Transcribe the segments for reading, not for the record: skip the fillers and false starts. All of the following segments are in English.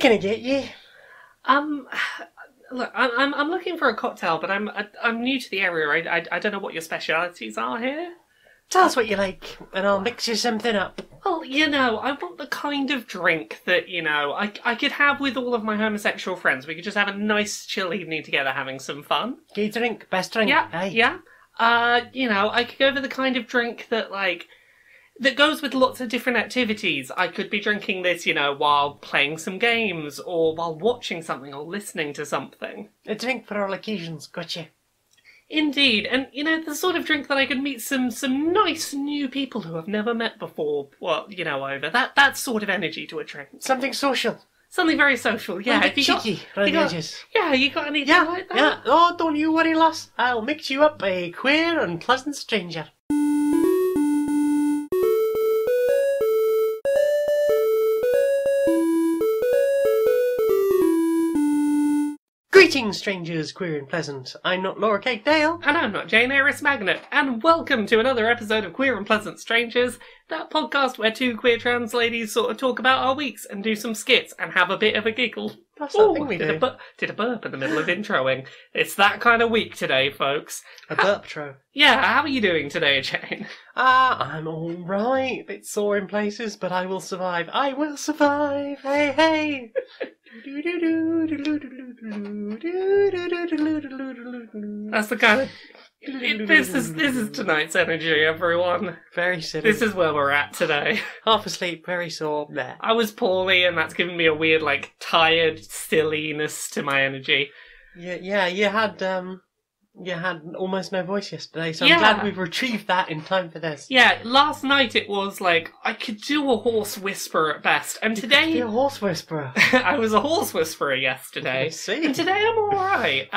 can I get you? Um, Look, I'm looking for a cocktail, but I'm new to the area. I don't know what your specialities are here. Tell us what you like, and I'll mix you something up. Well, I want the kind of drink that, I could have with all of my homosexual friends. We could just have a nice, chill evening together having some fun. Gay drink, best drink. Yeah, Aye. yeah. I could go for the kind of drink that, that goes with lots of different activities. I could be drinking this, while playing some games, or while watching something, or listening to something. A drink for all occasions, gotcha. Indeed, and the sort of drink that I could meet some nice new people who I've never met before, over. That sort of energy to a drink. Something social. Something very social, yeah. Something cheeky, around the edges. Yeah, you got anything like that? Yeah. Oh, don't you worry, lass. I'll mix you up a queer and pleasant stranger. Greetings, strangers, queer and pleasant. I'm not Laura Kate Dale. And I'm not Jane Aerith Magnet, and welcome to another episode of Queer and Pleasant Strangers, that podcast where two queer trans ladies sort of talk about our weeks and do some skits and have a bit of a giggle. That's that thing we do. Did a burp in the middle of introing. It's that kind of week today, folks. A burp tro. Yeah, how are you doing today, Jane? I'm alright. A bit sore in places, but I will survive. I will survive. Hey, hey. That's the kind of... This is tonight's energy, everyone. Very silly. This is where we're at today. Half asleep, very sore. There. I was poorly, and that's given me a weird, tired silliness to my energy. Yeah. You had almost no voice yesterday, so I'm glad we've retrieved that in time for this. Yeah, last night it was I could do a hoarse whisper at best, and today... You could be a horse whisperer. I was a horse whisperer yesterday. I see. And today I'm alright.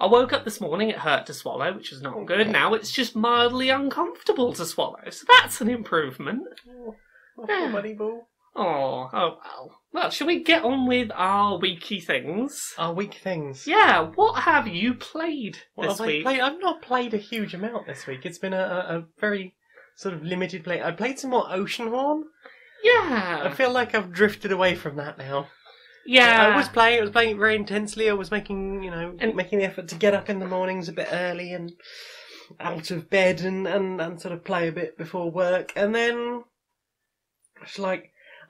I woke up this morning, it hurt to swallow, which was not good. Now it's just mildly uncomfortable to swallow, so that's an improvement. Oh, buddy boo. Oh well. Well, shall we get on with our weeky things? Our week things. Yeah, what have you played this week? I've not played a huge amount this week. It's been a very sort of limited play. I played some more Oceanhorn. Yeah. I feel like I've drifted away from that now. Yeah. I was playing it very intensely. I was making the effort to get up in the mornings a bit early and out of bed and sort of play a bit before work. And then it's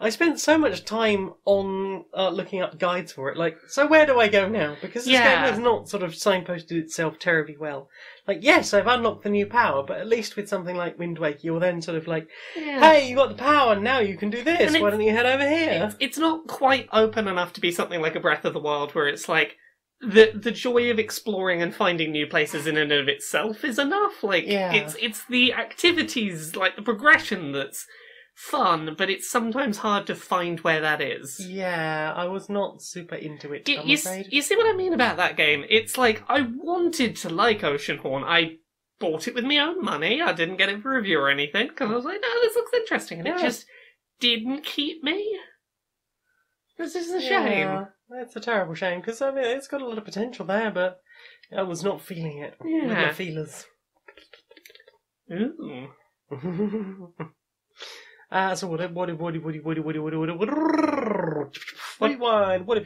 I spent so much time on looking up guides for it. So where do I go now? Because this game has not sort of signposted itself terribly well. Yes, I've unlocked the new power, but at least with something like Wind Waker, you're then sort of hey, you got the power, now you can do this. Why don't you head over here? It's not quite open enough to be something like a Breath of the Wild, where it's the joy of exploring and finding new places in and of itself is enough. It's the activities, the progression that's fun, but it's sometimes hard to find where that is. Yeah, I was not super into it, I'm afraid. You see what I mean about that game? It's I wanted to like Oceanhorn. I bought it with my own money. I didn't get it for review or anything, because I was like, no, this looks interesting, and it just didn't keep me. This is a shame. It's a terrible shame, because it's got a lot of potential there, but I was not feeling it with my feelers. Ooh. So what have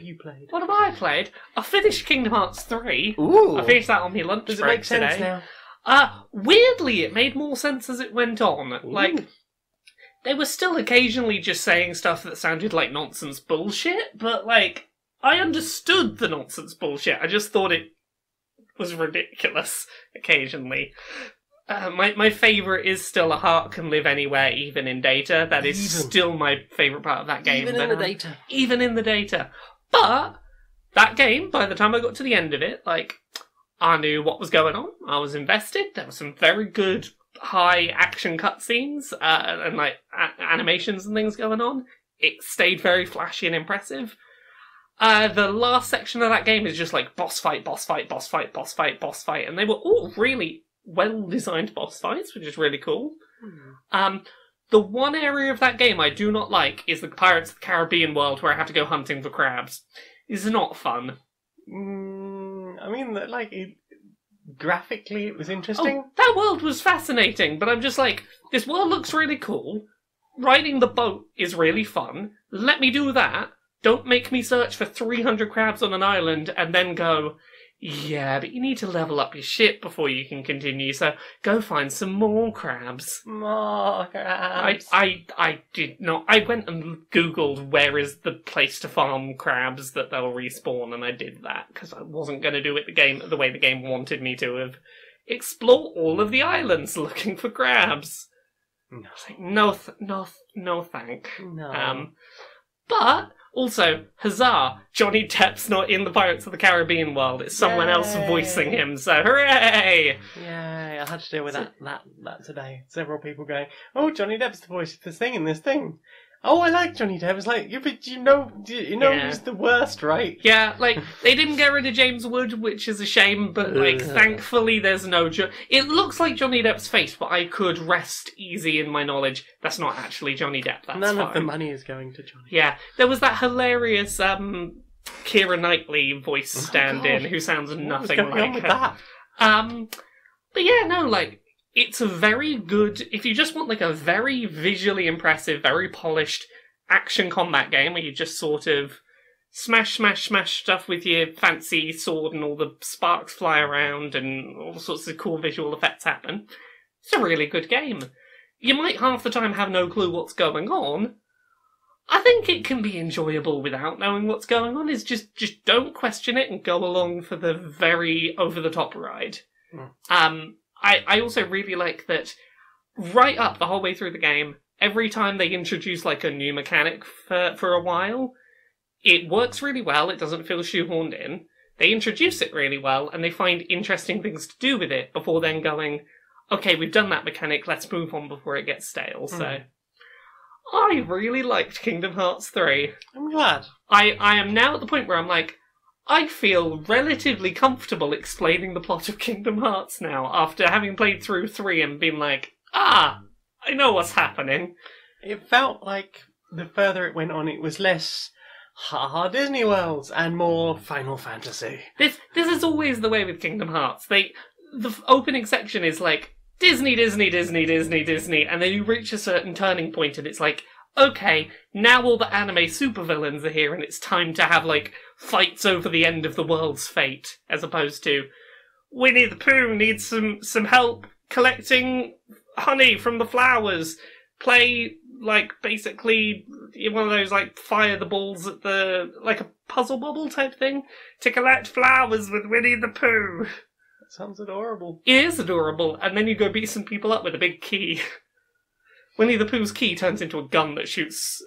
you played? What have I played? I finished Kingdom Hearts 3. Ooh. I finished that on my lunch Does it break make sense today. now? Weirdly, it made more sense as it went on. Ooh. They were still occasionally just saying stuff that sounded like nonsense bullshit, but, I understood the nonsense bullshit. I just thought it was ridiculous occasionally. My favourite is still A Heart Can Live Anywhere, even in data. That is still my favourite part of that game. Even in the data. Even in the data. But that game, by the time I got to the end of it, I knew what was going on. I was invested. There were some very good high action cutscenes and animations and things going on. It stayed very flashy and impressive. The last section of that game is just boss fight, boss fight, boss fight, boss fight, boss fight, and they were all really well-designed boss fights, which is really cool. The one area of that game I do not like is the Pirates of the Caribbean world where I have to go hunting for crabs. It's not fun. Graphically it was interesting. Oh, that world was fascinating, but I'm just this world looks really cool. Riding the boat is really fun. Let me do that. Don't make me search for 300 crabs on an island and then go, yeah, but you need to level up your ship before you can continue, so go find some more crabs. More crabs. I did not. I went and Googled where is the place to farm crabs that they'll respawn, and I did that, because I wasn't going to do it the way the game wanted me to have. Explore all of the islands looking for crabs. No. I was like, no, thank. No. But also, huzzah! Johnny Depp's not in the Pirates of the Caribbean world. It's someone else voicing him. So hooray! Yay! I had to deal with that today. Several people going, "Oh, Johnny Depp's the voice of this thing and this thing." Oh, I like Johnny Depp. It's like, yeah, but you know he's the worst, right? Yeah, like, they didn't get rid of James Wood, which is a shame, but, like, thankfully there's no... It looks like Johnny Depp's face, but I could rest easy in my knowledge that's not actually Johnny Depp. That's None fine. of the money is going to Johnny. Yeah, there was that hilarious Keira Knightley voice stand-in who sounds nothing What's going on like with her. that? But yeah, no, like, it's a very good... If you just want, like, a very visually impressive, very polished action combat game where you just sort of smash stuff with your fancy sword and all the sparks fly around and all sorts of cool visual effects happen, it's a really good game. You might half the time have no clue what's going on. I think it can be enjoyable without knowing what's going on. Is just don't question it and go along for the very over-the-top ride. I also really like that right up the whole way through the game, every time they introduce like a new mechanic for a while, it works really well, it doesn't feel shoehorned in. They introduce it really well, and they find interesting things to do with it before then going, okay, we've done that mechanic, let's move on before it gets stale. So, I really liked Kingdom Hearts 3. I'm glad. I am now at the point where I'm like, I feel relatively comfortable explaining the plot of Kingdom Hearts now, after having played through 3 and been like, I know what's happening. It felt like the further it went on, it was less ha-ha Disney Worlds and more Final Fantasy. This is always the way with Kingdom Hearts. The opening section is like, Disney, and then you reach a certain turning point and it's like, okay, now all the anime supervillains are here and it's time to have, like, fights over the end of the world's fate, as opposed to, Winnie the Pooh needs some help collecting honey from the flowers. Play, like, basically one of those, like, fire the balls at the, like, a puzzle bobble type thing to collect flowers with Winnie the Pooh. That sounds adorable. It is adorable, and then you go beat some people up with a big key. Winnie the Pooh's key turns into a gun that shoots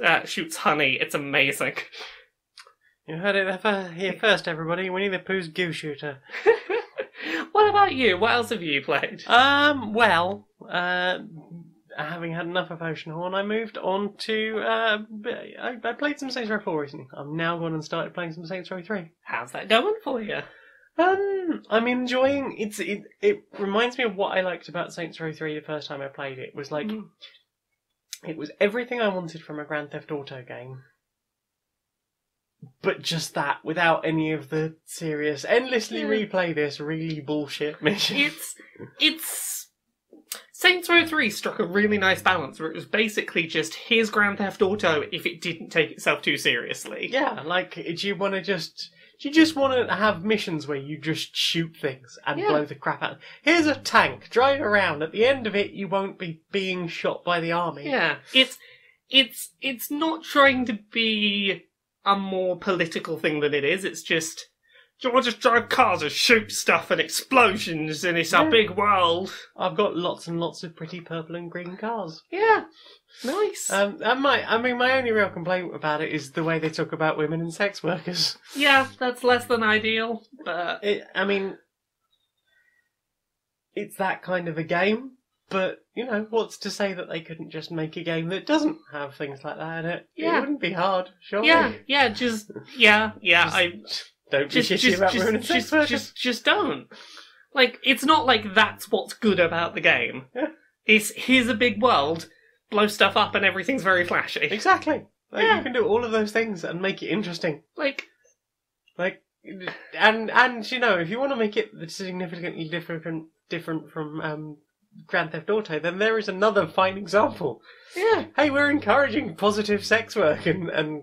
honey. It's amazing. You heard it here first, everybody. Winnie the Pooh's goo shooter. What about you? What else have you played? Well, having had enough of Oceanhorn, I moved on to... I played some Saints Row 4 recently. I've now gone and started playing some Saints Row 3. How's that going for you? I'm enjoying... It reminds me of what I liked about Saints Row 3 the first time I played it. It was like... It was everything I wanted from a Grand Theft Auto game. But just that, without any of the serious, endlessly replay this really bullshit mission. It's... Saints Row 3 struck a really nice balance where it was basically just, here's Grand Theft Auto if it didn't take itself too seriously. Yeah, like, do you just want to have missions where you just shoot things and blow the crap out? Here's a tank, drive around. At the end of it, you won't be being shot by the army. Yeah, it's not trying to be a more political thing than it is. It's just, you want to just drive cars and shoot stuff and explosions, and it's a big world. I've got lots and lots of pretty purple and green cars. Yeah, nice. My only real complaint about it is the way they talk about women and sex workers. Yeah, that's less than ideal, but... It's that kind of a game, but, what's to say that they couldn't just make a game that doesn't have things like that in it? Yeah. It wouldn't be hard, surely. Don't be shitty about women and sex workers. Just don't. Like, it's not like that's what's good about the game. Yeah. It's, here's a big world, blow stuff up and everything's very flashy. Exactly. You can do all of those things and make it interesting. And if you want to make it significantly different from Grand Theft Auto, then there is another fine example. Yeah. Hey, we're encouraging positive sex work and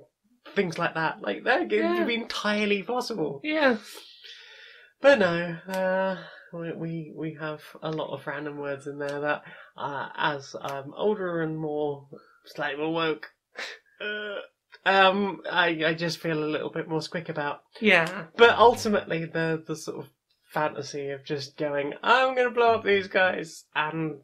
things like that. Like, that could be entirely possible. Yeah. But no, we have a lot of random words in there that, as I'm older and more slightly more woke, I just feel a little bit more squick about. Yeah. But ultimately, the sort of fantasy of just going, I'm going to blow up these guys, and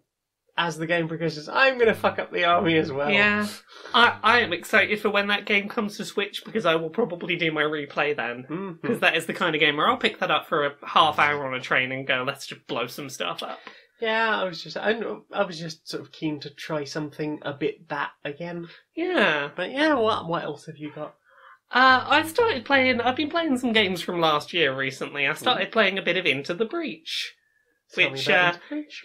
as the game progresses, I'm going to fuck up the army as well. Yeah. I am excited for when that game comes to Switch, because I will probably do my replay then. Because that is the kind of game where I'll pick that up for a half hour on a train and go, let's just blow some stuff up. Yeah, I was just sort of keen to try something a bit that again. Yeah. But yeah, what else have you got? I've been playing some games from last year recently. I started playing a bit of Into the Breach. Which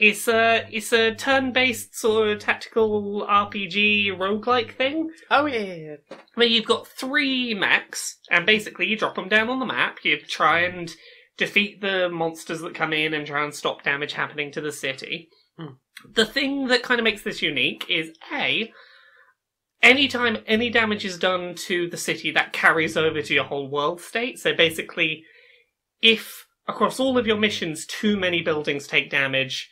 it's a turn-based sort of tactical RPG roguelike thing. Oh yeah. Where you've got 3 mechs, and basically you drop them down on the map. You try and defeat the monsters that come in and try and stop damage happening to the city. The thing that kind of makes this unique is anytime any damage is done to the city, that carries over to your whole world state. So basically, if across all of your missions, too many buildings take damage,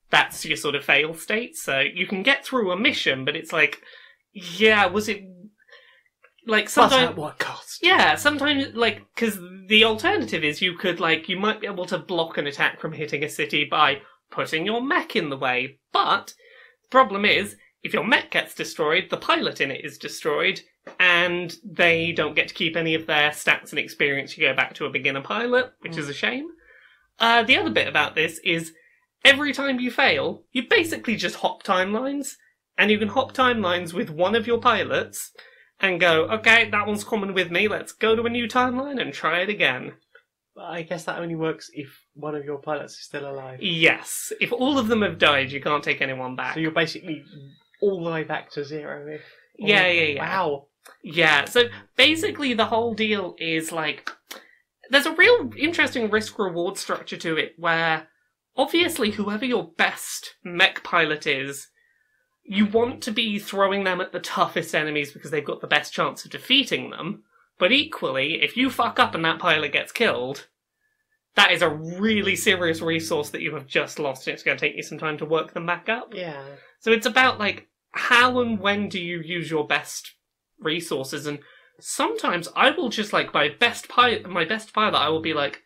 that's your sort of fail state. So you can get through a mission, but it's like, yeah, was it... Like, sometimes... But at what cost? Yeah, sometimes, like, because the alternative is you might be able to block an attack from hitting a city by putting your mech in the way. But the problem is, if your mech gets destroyed, the pilot in it is destroyed, and they don't get to keep any of their stats and experience. You go back to a beginner pilot, which is a shame. The other bit about this is, every time you fail, you basically just hop timelines, and you can hop timelines with one of your pilots, and go, okay, that one's coming with me, let's go to a new timeline and try it again. I guess that only works if one of your pilots is still alive. Yes. If all of them have died, you can't take anyone back. So you're basically all the way back to 0. Yeah. Wow. Yeah, so basically the whole deal is, like, there's a real interesting risk-reward structure to it, where obviously whoever your best mech pilot is, you want to be throwing them at the toughest enemies because they've got the best chance of defeating them. But equally, if you fuck up and that pilot gets killed, that is a really serious resource that you have just lost, and it's going to take you some time to work them back up. Yeah. So it's about, like, how and when do you use your best resources, and sometimes I will just, like, my best pilot, I will be like,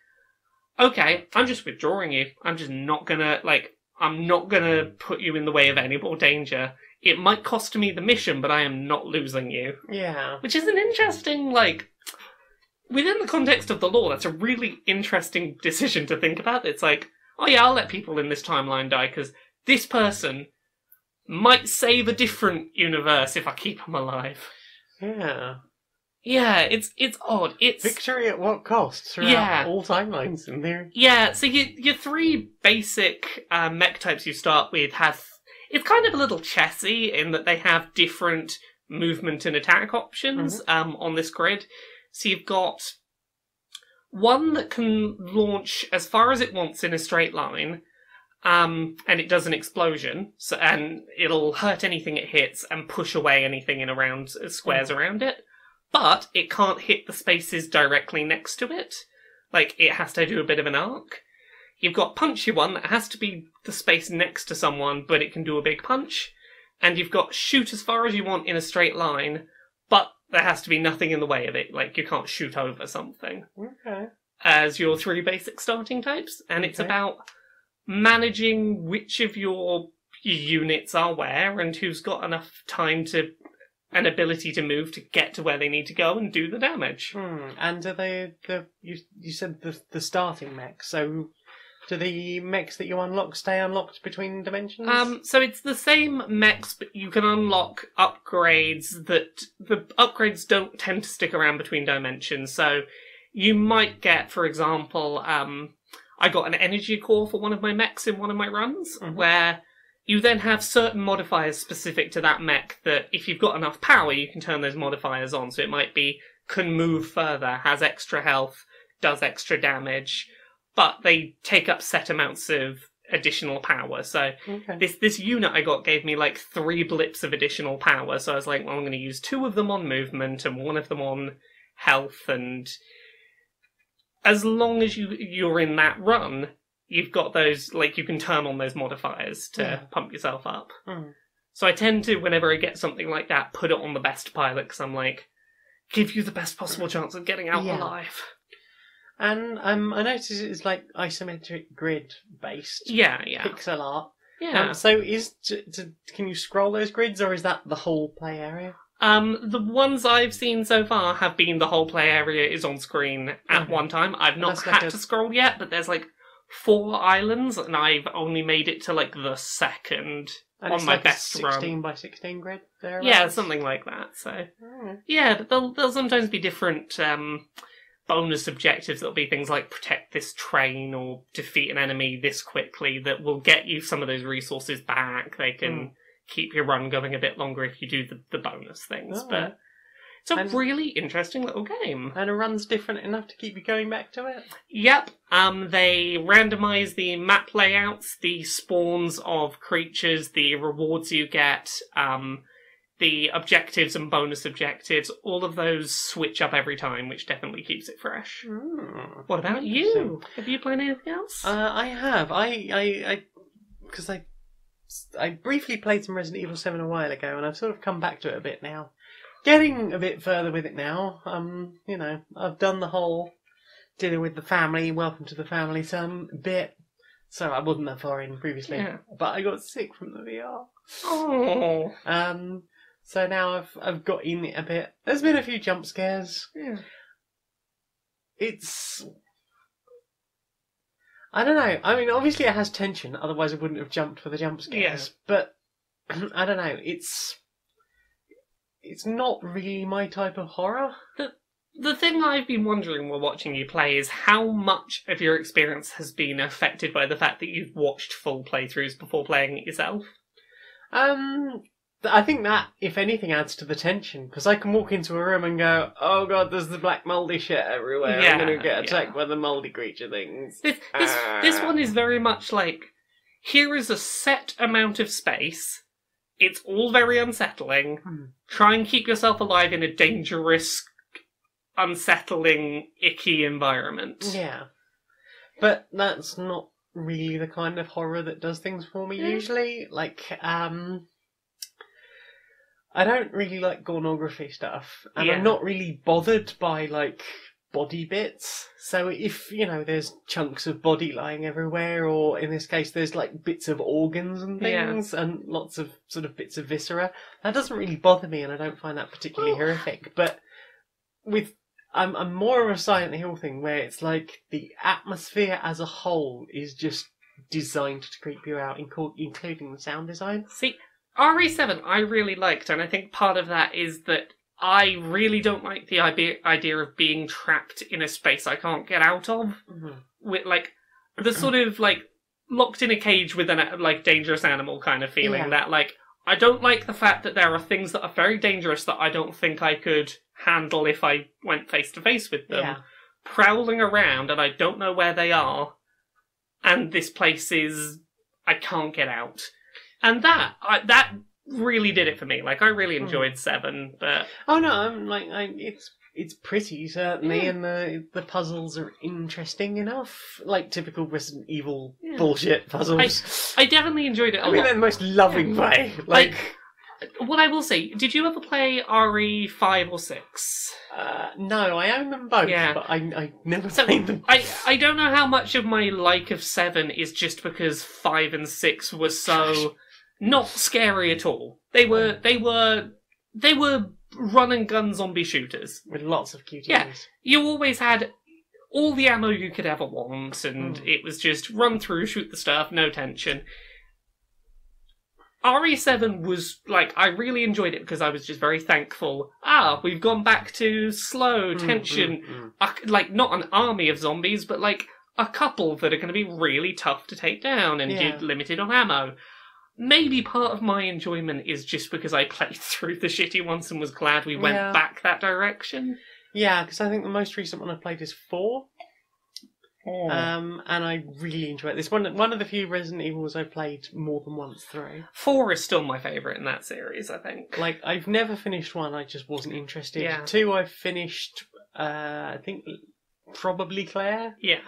okay, I'm just withdrawing you. I'm just not gonna, like, I'm not gonna put you in the way of any more danger. It might cost me the mission, but I am not losing you. Yeah. Which is an interesting, like, within the context of the lore, that's a really interesting decision to think about. It's like, oh yeah, I'll let people in this timeline die, because this person might save a different universe if I keep them alive. Yeah. Yeah, it's odd. It's victory at what cost throughout all timelines in there. Yeah, so your 3 basic mech types you start with have... It's kind of a little chessy in that they have different movement and attack options on this grid. So you've got one that can launch as far as it wants in a straight line, and it does an explosion, and it'll hurt anything it hits and push away anything in around squares around it. But it can't hit the spaces directly next to it. Like, it has to do a bit of an arc. You've got Punchy one that has to be the space next to someone, but it can do a big punch. And you've got Shoot as far as you want in a straight line, but there has to be nothing in the way of it. Like, you can't shoot over something. Okay. As your 3 basic starting types. And it's about managing which of your units are where, and who's got enough time to... an ability to move to get to where they need to go and do the damage. And are they you said the starting mechs, so do the mechs that you unlock stay unlocked between dimensions? So it's the same mechs, but you can unlock upgrades that the upgrades don't tend to stick around between dimensions. So you might get, for example, I got an energy core for one of my mechs in one of my runs, where you then have certain modifiers specific to that mech that, if you've got enough power, you can turn those modifiers on. So it might be, can move further, has extra health, does extra damage, but they take up set amounts of additional power. So Okay. this unit I got gave me like 3 blips of additional power. So I was like, well, I'm going to use 2 of them on movement and 1 of them on health. And as long as you're in that run, you've got those, like, you can turn on those modifiers to pump yourself up. Mm. So I tend to, whenever I get something like that, put it on the best pilot, because I'm like, give you the best possible chance of getting out alive. And I noticed it's like isometric grid based. Yeah. Pixel art. Yeah. So can you scroll those grids, or is that the whole play area? The ones I've seen so far have been the whole play area is on screen at one time. I've not had to scroll yet, but there's like 4 islands, and I've only made it to like the second and on my like best a 16 run. by 16 grid there. Yeah, something like that. So yeah, but there'll sometimes be different bonus objectives. That'll be things like protect this train or defeat an enemy this quickly that will get you some of those resources back. They can keep your run going a bit longer if you do the bonus things. But it's a really interesting little game. And it runs different enough to keep you going back to it? Yep. They randomise the map layouts, the spawns of creatures, the rewards you get, the objectives and bonus objectives. All of those switch up every time, which definitely keeps it fresh. What about you? Have you played anything else? I have. Because I briefly played some Resident Evil 7 a while ago, and I've sort of come back to it a bit now. Getting a bit further with it now. You know, I've done the whole dealing with the family, welcome to the family bit. So I wasn't that far in previously, but I got sick from the VR. Oh. So now I've got in it a bit. There's been a few jump scares. Yeah. I don't know. I mean, obviously it has tension, otherwise I wouldn't have jumped for the jump scares. But I don't know. It's not really my type of horror. The thing I've been wondering while watching you play is how much of your experience has been affected by the fact that you've watched full playthroughs before playing it yourself. I think that, if anything, adds to the tension, because I can walk into a room and go, oh god, there's the black mouldy shit everywhere, I'm going to get attacked by the mouldy creature things. This one is very much like, here is a set amount of space, it's all very unsettling, try and keep yourself alive in a dangerous, unsettling, icky environment. Yeah. But that's not really the kind of horror that does things for me usually. Like, I don't really like pornography stuff, and I'm not really bothered by, like, body bits. So if, you know, there's chunks of body lying everywhere, or in this case there's, like, bits of organs and things, and lots of sort of bits of viscera, that doesn't really bother me, and I don't find that particularly horrific. But I'm more of a Silent Hill thing, where it's like the atmosphere as a whole is just designed to creep you out, including the sound design. See, RE7 I really liked, and I think part of that is that I really don't like the idea of being trapped in a space I can't get out of. With, like, the sort of, like, locked in a cage with an, like, dangerous animal kind of feeling. That, like, I don't like the fact that there are things that are very dangerous that I don't think I could handle if I went face to face with them. Prowling around, and I don't know where they are, and this place is... I can't get out. And that really did it for me. Like, I really enjoyed 7, but... Oh no, I'm like, it's pretty, certainly, and the puzzles are interesting enough. Like, typical Resident Evil bullshit puzzles. I definitely enjoyed it a lot. I mean, in the most loving way. Like... What I will say, did you ever play RE5 or 6? No, I own them both, but I never played them. I don't know how much of my like of 7 is just because 5 and 6 were so not scary at all. They were run and gun zombie shooters. With lots of cuties. Yeah, you always had all the ammo you could ever want, and it was just run through, shoot the stuff, no tension. RE7 was, like, I really enjoyed it because I was just very thankful. We've gone back to slow tension. Like, not an army of zombies, but, like, a couple that are going to be really tough to take down and you're limited on ammo. Maybe part of my enjoyment is just because I played through the shitty ones and was glad we went back that direction. Yeah, because I think the most recent one I played is 4. And I really enjoy it. This one of the few Resident Evils I've played more than once through. 4 is still my favourite in that series, I think. Like, I've never finished 1, I just wasn't interested. Yeah. 2, I've finished, I think, probably Claire. Yeah.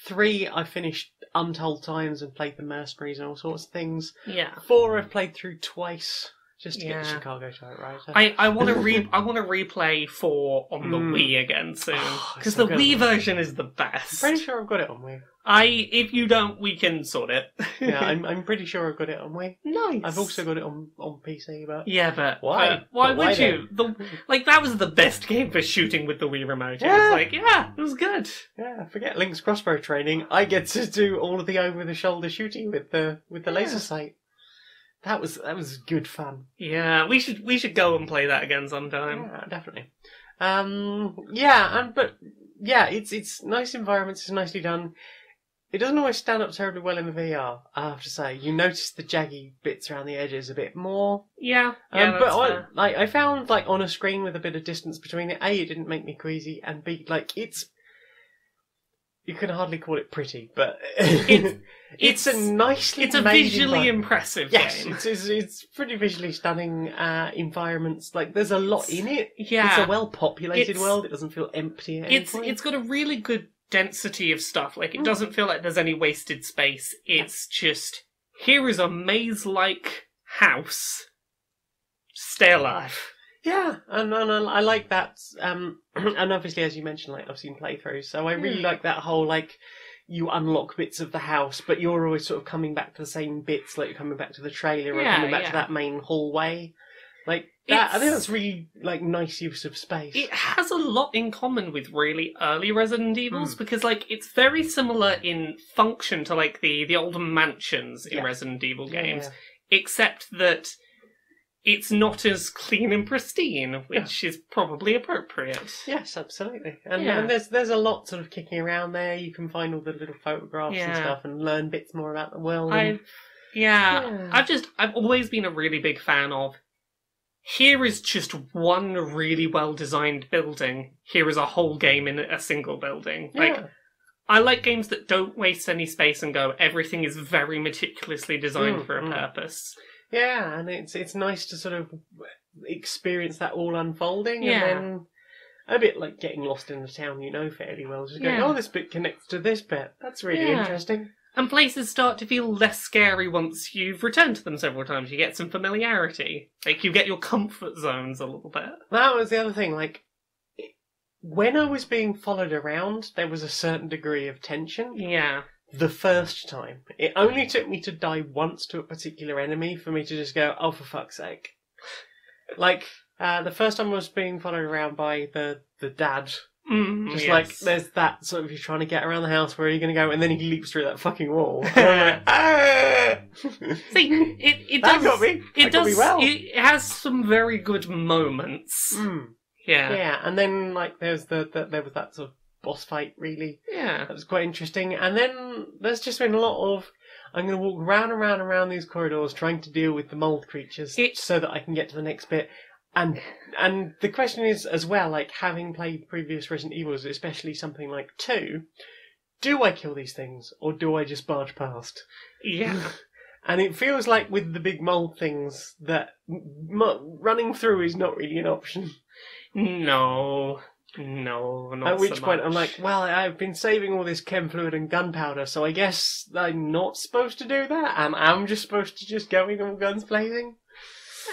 3, I finished untold times and played the Mercenaries and all sorts of things. Yeah. 4, I've played through twice. Just to get the Chicago typewriter. I want to replay 4 on the Wii again soon, because the Wii version is the best. I'm pretty sure I've got it on Wii. If you don't, we can sort it. Yeah, I'm pretty sure I've got it on Wii. Nice. I've also got it on PC, but but why? Why But would you? That was the best game for shooting with the Wii remote. It Yeah. was it was good. Yeah, forget Link's crossbow training. I get to do all of the over-the-shoulder shooting with the laser sight. That was good fun. Yeah, we should go and play that again sometime. Yeah, definitely. It's nice environments. It's nicely done. It doesn't always stand up terribly well in the VR. I have to say, you notice the jaggy bits around the edges a bit more. Yeah, but I found on a screen with a bit of distance between it. A, it didn't make me queasy, and B, you can hardly call it pretty, but it's a nicely it's a made visually impressive game. Yes, it's pretty visually stunning environments. There's a lot in it. Yeah, it's a well-populated world. It doesn't feel empty at any point. It's got a really good density of stuff. It doesn't feel like there's any wasted space. It's just, here is a maze-like house. Stay alive. Yeah, and I like that. And obviously, as you mentioned, I've seen playthroughs, so I really like that whole you unlock bits of the house, but you're always sort of coming back to the same bits, you're coming back to the trailer or coming back to that main hallway. I think that's really nice use of space. It has a lot in common with really early Resident Evils because it's very similar in function to the older mansions in Resident Evil games, except that it's not as clean and pristine, which is probably appropriate. Yes, absolutely. And there's a lot sort of kicking around there. You can find all the little photographs and stuff and learn bits more about the world. I've always been a really big fan of, here is just one really well-designed building. Here is a whole game in a single building. I like games that don't waste any space and go, everything is very meticulously designed for a purpose. Yeah, and it's nice to sort of experience that all unfolding, and then a bit like getting lost in the town fairly well. Just going, this bit connects to this bit. That's really interesting. And places start to feel less scary once you've returned to them several times. You get some familiarity. You get your comfort zones a little bit. That was the other thing. When I was being followed around, there was a certain degree of tension. Yeah. The first time. It only took me to die once to a particular enemy for me to just go, oh, for fuck's sake. The first time I was being followed around by the dad. There's that sort of, you're trying to get around the house, where are you going to go? And then he leaps through that fucking wall. And I'm like, ah! See, it that does... got me. It got me well. It has some very good moments. Yeah. Yeah, and then, there was that sort of boss fight, really. Yeah. That was quite interesting. And then there's just been a lot of, I'm going to walk round and round and round these corridors trying to deal with the mould creatures so that I can get to the next bit. And the question is, as well, having played previous Resident Evils, especially something like 2, do I kill these things, or do I just barge past? Yeah. And it feels like with the big mould things, that running through is not really an option. No, not At which so point much. I'm like, well, I've been saving all this chem fluid and gunpowder, so I guess I'm not supposed to do that, and I'm just supposed to just go in all guns blazing?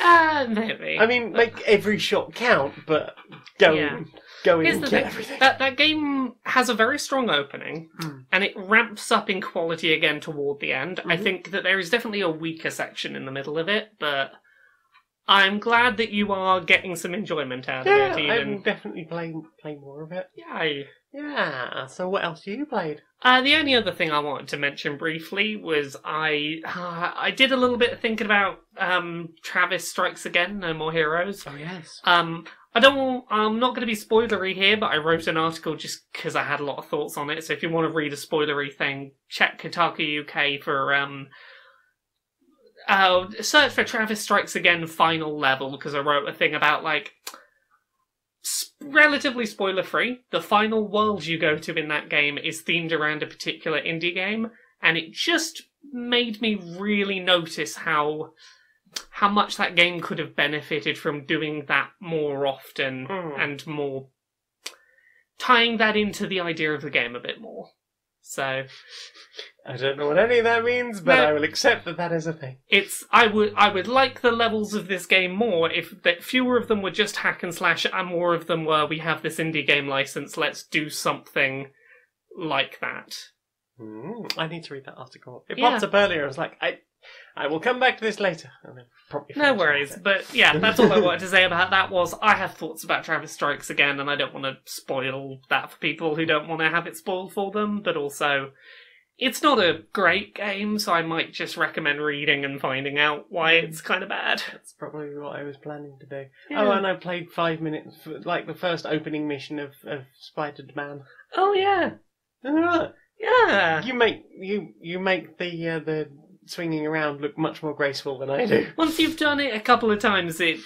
Maybe. I mean, make every shot count, but go in and get everything. That game has a very strong opening, and it ramps up in quality again toward the end. I think that there is definitely a weaker section in the middle of it, but I'm glad that you are getting some enjoyment out of it. Yeah, I'm definitely playing more of it. Yeah, so what else have you played? The only other thing I wanted to mention briefly was I did a little bit of thinking about Travis Strikes Again, No More Heroes. Oh, yes. I'm not going to be spoilery here, but I wrote an article just because I had a lot of thoughts on it. So if you want to read a spoilery thing, check Kotaku UK for search for Travis Strikes Again final level, because I wrote a thing about relatively spoiler-free. The final world you go to in that game is themed around a particular indie game, and it just made me really notice how much that game could have benefited from doing that more often and more tying that into the idea of the game a bit more. So I don't know what any of that means, but I will accept that that is a thing. I would like the levels of this game more if fewer of them were just hack and slash and more of them were, we have this indie game license, let's do something like that. I need to read that article. It popped up earlier. I was like, I will come back to this later. And then probably no worries. But yeah, that's all I wanted to say about that was I have thoughts about Travis Strikes Again, and I don't want to spoil that for people who don't want to have it spoiled for them, but also it's not a great game, so I might just recommend reading and finding out why it's kind of bad. That's probably what I was planning to do. Yeah. Oh, and I played 5 minutes, like the first opening mission of Spider-Man. Oh yeah. Yeah. You make the swinging around look much more graceful than I do. Once you've done it a couple of times, it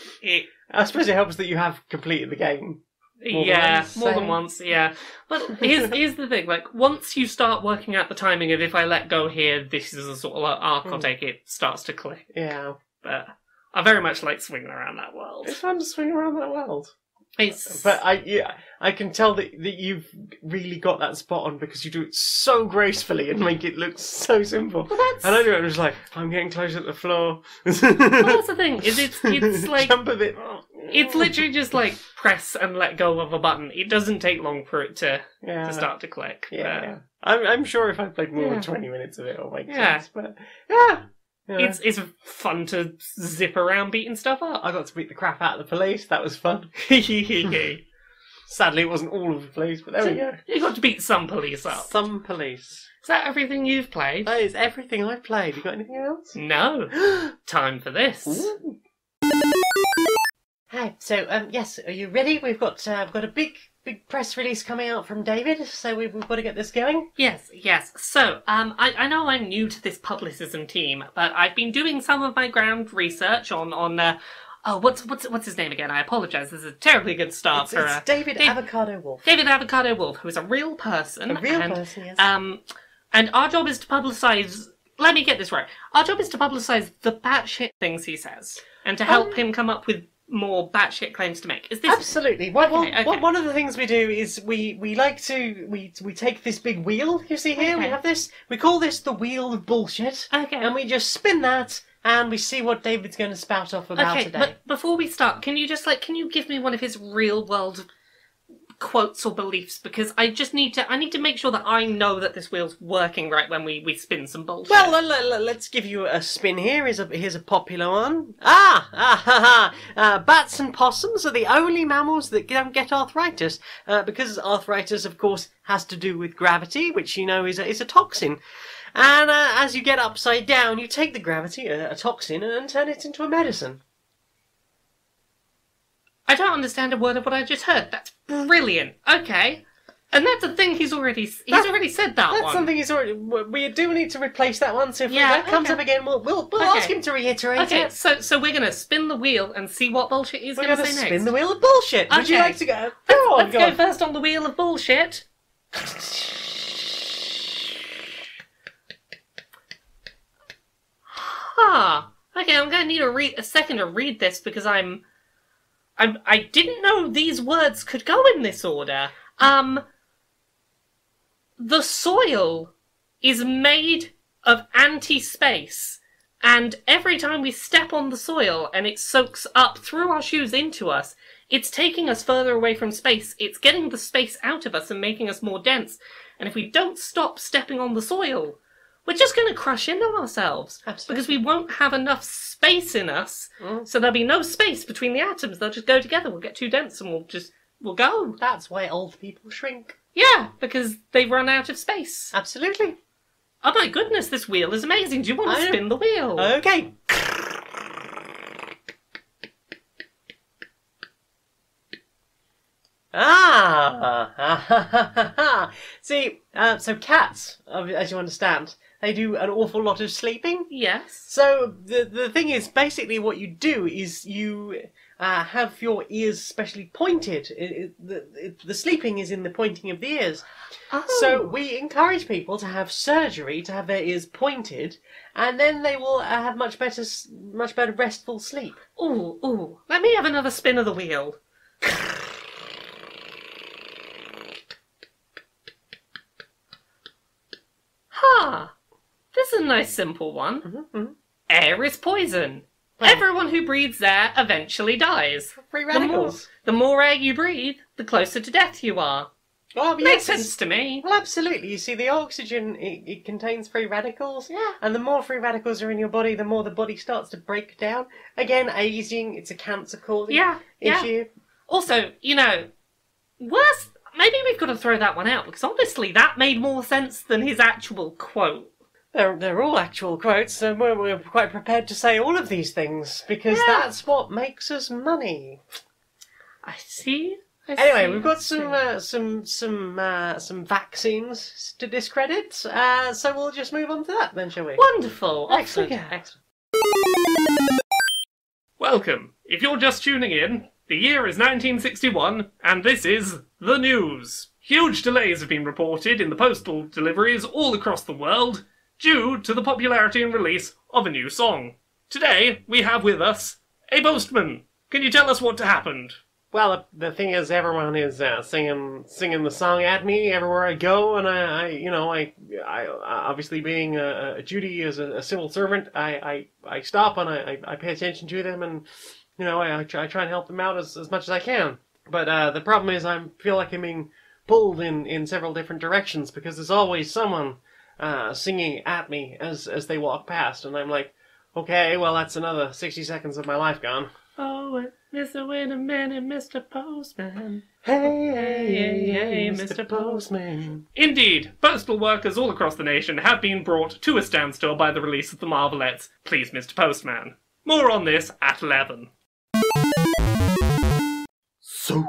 I suppose it helps that you have completed the game. More than once, yeah. But here's the thing, like, once you start working out the timing of if I let go here, this is a sort of arc I'll take, it starts to click. Yeah. But I very much like swinging around that world. It's fun to swing around that world. But I can tell that you've really got that spot on because you do it so gracefully and make it look so simple. And I do it, I'm just like, I'm getting closer to the floor. Well, that's the thing, is it's like... Jump a bit. It's literally just like press and let go of a button. It doesn't take long for it to start to click. Yeah. I'm sure if I played more than 20 minutes of it, it'll make sense. But yeah. It's fun to zip around beating stuff up. I got to beat the crap out of the police. That was fun. Sadly, it wasn't all of the police, but there we go. You got to beat some police up. Some police. Is that everything you've played? That is everything I've played. You got anything else? No. Time for this. Ooh. Hi. So, yes, are you ready? We've got a big press release coming out from David, so we've got to get this going. Yes. So, I know I'm new to this publicism team, but I've been doing some of my ground research on what's his name again? I apologise. This is a terribly good start for it's David Avocado Wolf. David Avocado Wolf, who is a real person. A real person, yes. And our job is to publicise. Let me get this right. Our job is to publicise the batshit things he says, and to help him come up with more batshit claims to make. Is this absolutely? One of the things we do is we like to we take this big wheel you see here. We have this. We call this the wheel of bullshit. Okay. And we just spin that, and we see what David's going to spout off about today. But before we start, can you give me one of his real world quotes or beliefs, because I need to make sure that I know that this wheel's working right when we spin some bullshit. Well, let's give you a spin here. Here's a popular one. Bats and possums are the only mammals that don't get arthritis, because arthritis, of course, has to do with gravity, which you know is a toxin. And as you get upside down, you take the gravity, a toxin, and turn it into a medicine. I don't understand a word of what I just heard. That's brilliant. Okay. And that's a thing he's already said that that's one. That's something he's already... We do need to replace that one, so if that comes up again, we'll ask him to reiterate it. So we're going to spin the wheel and see what bullshit he's going to say next. We're going to spin the wheel of bullshit. Would you like to go? Let's go first on the wheel of bullshit. Okay, I'm going to need a second to read this because I didn't know these words could go in this order. The soil is made of anti-space, and every time we step on the soil and it soaks up through our shoes into us, it's taking us further away from space. It's getting the space out of us and making us more dense. And if we don't stop stepping on the soil, we're just going to crush into ourselves. Absolutely. Because we won't have enough space in us, so there'll be no space between the atoms. They'll just go together. We'll get too dense and we'll go. That's why old people shrink. Yeah, because they run out of space. Absolutely. Oh my goodness, this wheel is amazing. Do you want to spin the wheel? Okay. See, so cats, as you understand, they do an awful lot of sleeping. Yes. So the thing is, basically what you do is have your ears specially pointed. The sleeping is in the pointing of the ears. Oh. So we encourage people to have surgery to have their ears pointed, and then they will have much better restful sleep. Ooh. Let me have another spin of the wheel. This is a nice simple one. Mm-hmm. Air is poison. Well, Everyone who breathes air eventually dies. free radicals. The more air you breathe, the closer to death you are. Well, Makes sense to me. Well, absolutely. You see, the oxygen, it contains free radicals. Yeah. And the more free radicals are in your body, the more the body starts to break down. Again, aging, it's a cancer-causing issue. Also, worse... Maybe we've got to throw that one out, because honestly, that made more sense than his actual quote. They're all actual quotes, and we're quite prepared to say all of these things, because that's what makes us money. I see. Anyway, we've got some vaccines to discredit, so we'll just move on to that then, shall we? Wonderful. Excellent. Excellent. Welcome. If you're just tuning in, the year is 1961, and this is the news. Huge delays have been reported in the postal deliveries all across the world due to the popularity and release of a new song. Today, we have with us a postman. Can you tell us what happened? Well, the thing is, everyone is singing the song at me everywhere I go, and I obviously being a duty as a civil servant, I stop and I pay attention to them, and I try and help them out as much as I can. But the problem is, I feel like I'm being pulled in several different directions, because there's always someone singing at me as they walk past, and I'm like, okay, well, that's another 60 seconds of my life gone. Oh, Mr. Wait a minute, Mr. Postman. Hey, Mr. Postman. Indeed, postal workers all across the nation have been brought to a standstill by the release of the Marvelettes' Please, Mr. Postman. More on this at 11. So,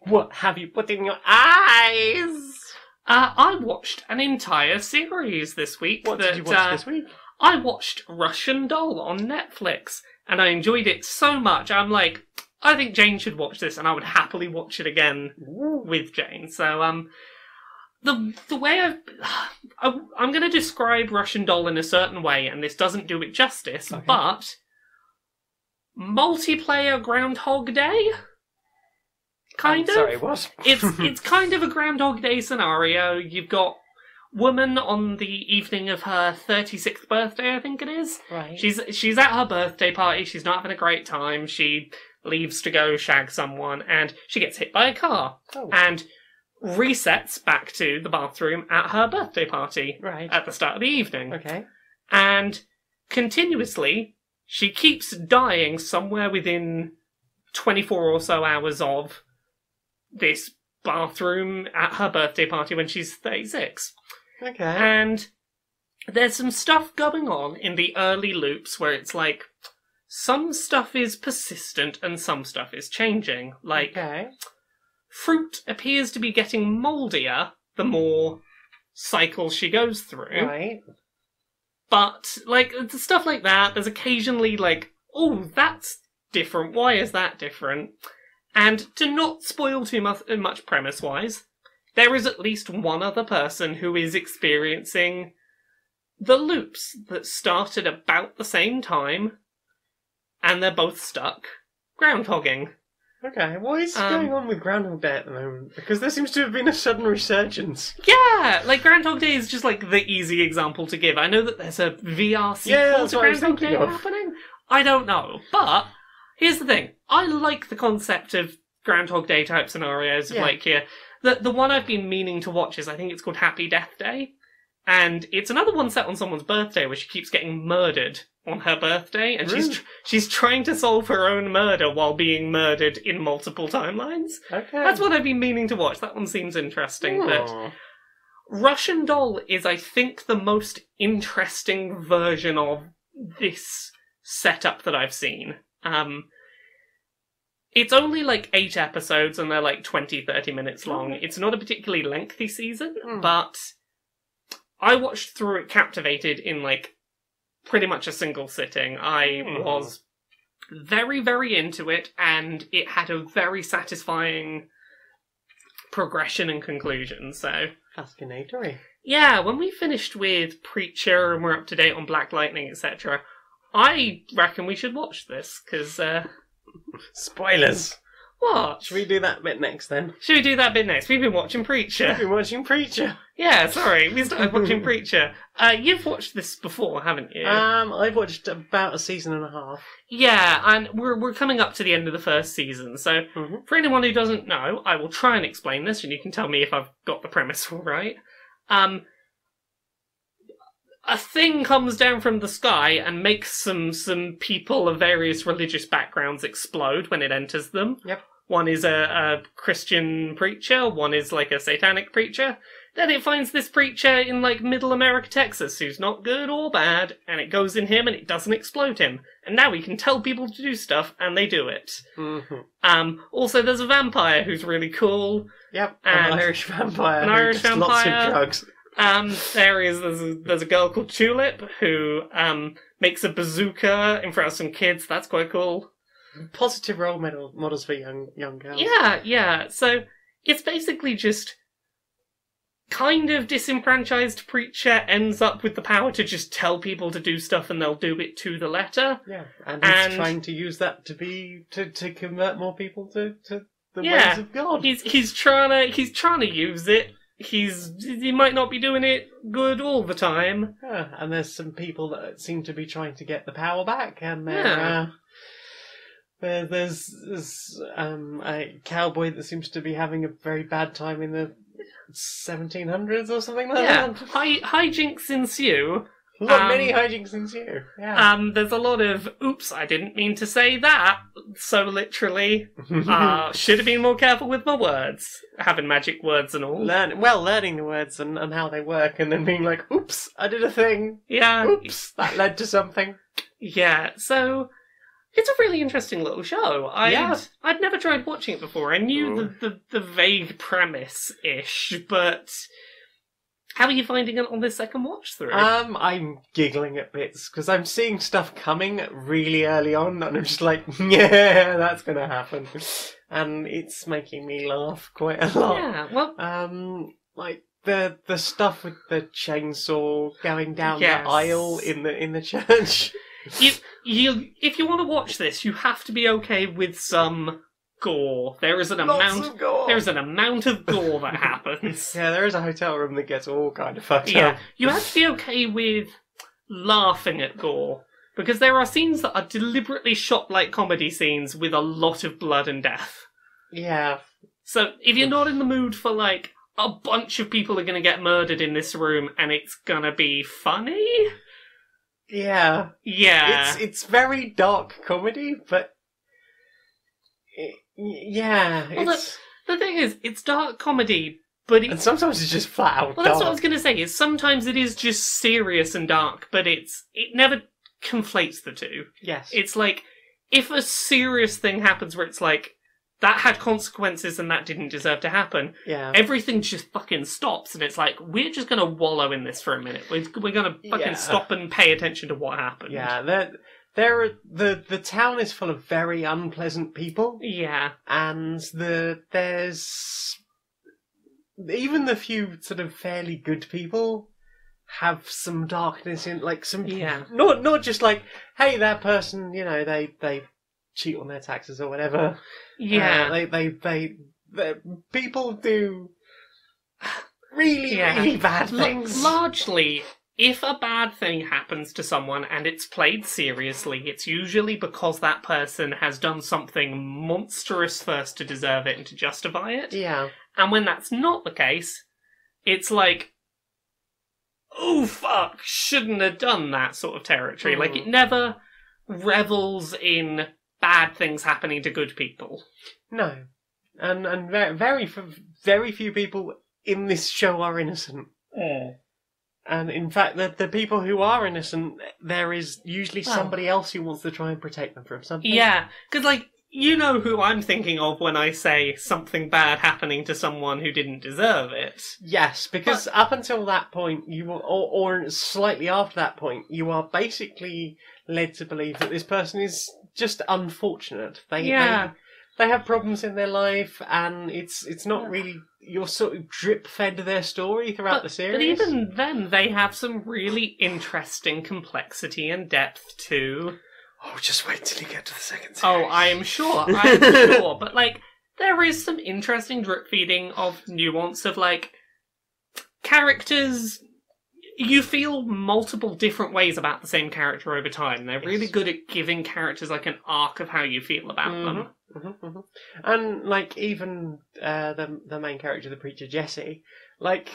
what have you put in your eyes? I watched an entire series this week. What did you watch this week? I watched Russian Doll on Netflix, and I enjoyed it so much. I'm like, I think Jane should watch this, and I would happily watch it again with Jane. So, the way I'm going to describe Russian Doll in a certain way, and this doesn't do it justice, but multiplayer Groundhog Day. Kind of. Sorry, what? It's kind of a Groundhog Day scenario. You've got woman on the evening of her 36th birthday, I think it is. Right. She's at her birthday party. She's not having a great time. She leaves to go shag someone, and she gets hit by a car and resets back to the bathroom at her birthday party at the start of the evening. Okay. And continuously, she keeps dying somewhere within 24 or so hours of this bathroom at her birthday party when she's 36. Okay. And there's some stuff going on in the early loops where it's like, some stuff is persistent and some stuff is changing. Like, fruit appears to be getting mouldier the more cycles she goes through. Right. But, like, stuff like that, there's occasionally like, oh, that's different. Why is that different? And to not spoil too much premise-wise, there is at least one other person who is experiencing the loops that started about the same time, and they're both stuck groundhogging. Okay, what is going on with Groundhog Day at the moment? Because there seems to have been a sudden resurgence. Yeah, like Groundhog Day is just like the easy example to give. I know that there's a VR sequel to Groundhog Day happening. I don't know, but here's the thing. I like the concept of Groundhog Day type scenarios of like here. The one I've been meaning to watch is, I think it's called Happy Death Day. And it's another one set on someone's birthday where she keeps getting murdered on her birthday. And she's trying to solve her own murder while being murdered in multiple timelines. Okay. That's what I've been meaning to watch. That one seems interesting. But Russian Doll is, I think, the most interesting version of this setup that I've seen. It's only like 8 episodes and they're like 20-30 minutes long. It's not a particularly lengthy season, but I watched through it captivated in like pretty much a single sitting. I was very, very into it, and it had a very satisfying progression and conclusion, so... Fascinatory. Yeah, when we finished with Preacher and we're up to date on Black Lightning, etc., I reckon we should watch this, because, Spoilers! What? Should we do that bit next, then? Should we do that bit next? We've been watching Preacher. We've been watching Preacher. Yeah, sorry, we started watching Preacher. You've watched this before, haven't you? I've watched about a season and a half. Yeah, and we're coming up to the end of the first season, so for anyone who doesn't know, I will try and explain this, and you can tell me if I've got the premise all right. A thing comes down from the sky and makes some people of various religious backgrounds explode when it enters them. Yep. One is a Christian preacher, one is like a satanic preacher. Then it finds this preacher in like middle America, Texas, who's not good or bad, and it goes in him and it doesn't explode him. And now he can tell people to do stuff, and they do it. Also, there's a vampire who's really cool. Yep, and an Irish vampire. An Irish just lots vampire. of drugs. There's a girl called Tulip who makes a bazooka in front of some kids. That's quite cool. Positive role models for young girls. Yeah. So it's basically just kind of disenfranchised preacher ends up with the power to just tell people to do stuff and they'll do it to the letter. Yeah, and he's trying to use that to convert more people to the ways of God. He's trying to use it. He might not be doing it good all the time. Yeah, and there's some people that seem to be trying to get the power back, and there's a cowboy that seems to be having a very bad time in the 1700s or something like that. Hijinks ensue. Many hijinks ensue. Yeah. There's a lot of, oops, I didn't mean to say that, so literally. Should have been more careful with my words. Having magic words and all. Learning the words and how they work, and then being like, oops, I did a thing. Yeah. Oops, that led to something. Yeah, so it's a really interesting little show. I'd never tried watching it before. I knew the vague premise-ish, but... How are you finding it on this second watch through? I'm giggling at bits because I'm seeing stuff coming really early on, and I'm just like, yeah, that's gonna happen, and it's making me laugh quite a lot. Yeah, well, like the stuff with the chainsaw going down the aisle in the church. If you want to watch this, you have to be okay with some gore. There is an amount of gore that happens. Yeah, there is a hotel room that gets all kind of fucked up. Yeah, you have to be okay with laughing at gore, because there are scenes that are deliberately shot like comedy scenes with a lot of blood and death. Yeah. So if you're not in the mood for like a bunch of people are going to get murdered in this room and it's going to be funny, yeah, it's very dark comedy, but. The thing is, it's dark comedy, but and sometimes it's just flat out dark. Well, that's what I was going to say, is sometimes it is just serious and dark, but it never conflates the two. Yes. It's like, if a serious thing happens where it's like, that had consequences and that didn't deserve to happen, everything just fucking stops, and it's like, we're just going to wallow in this for a minute. We're going to fucking stop and pay attention to what happened. Yeah, the town is full of very unpleasant people. Yeah. And there's even the few sort of fairly good people have some darkness in, like some not just like, hey, that person, you know, they cheat on their taxes or whatever. Yeah. They people do really bad things. Largely, if a bad thing happens to someone and it's played seriously, it's usually because that person has done something monstrous first to deserve it and to justify it. Yeah. And when that's not the case, it's like, oh fuck, shouldn't have done that sort of territory. Like, it never revels in bad things happening to good people. No. And very few people in this show are innocent. Yeah. And in fact, the people who are innocent, there is usually somebody else who wants to try and protect them from something. Yeah, because, like, you know who I'm thinking of when I say something bad happening to someone who didn't deserve it. Yes, because up until that point, or slightly after that point, you are basically led to believe that this person is just unfortunate. Yeah. They have problems in their life, and it's not really, you're sort of drip fed their story throughout the series. But even then, they have some really interesting complexity and depth too. Oh, just wait till you get to the second series. Oh, I am sure. But, like, there is some interesting drip feeding of nuance of, like, characters. You feel multiple different ways about the same character over time. They're really good at giving characters, like, an arc of how you feel about them. And, like, even the main character, the preacher, Jesse, like,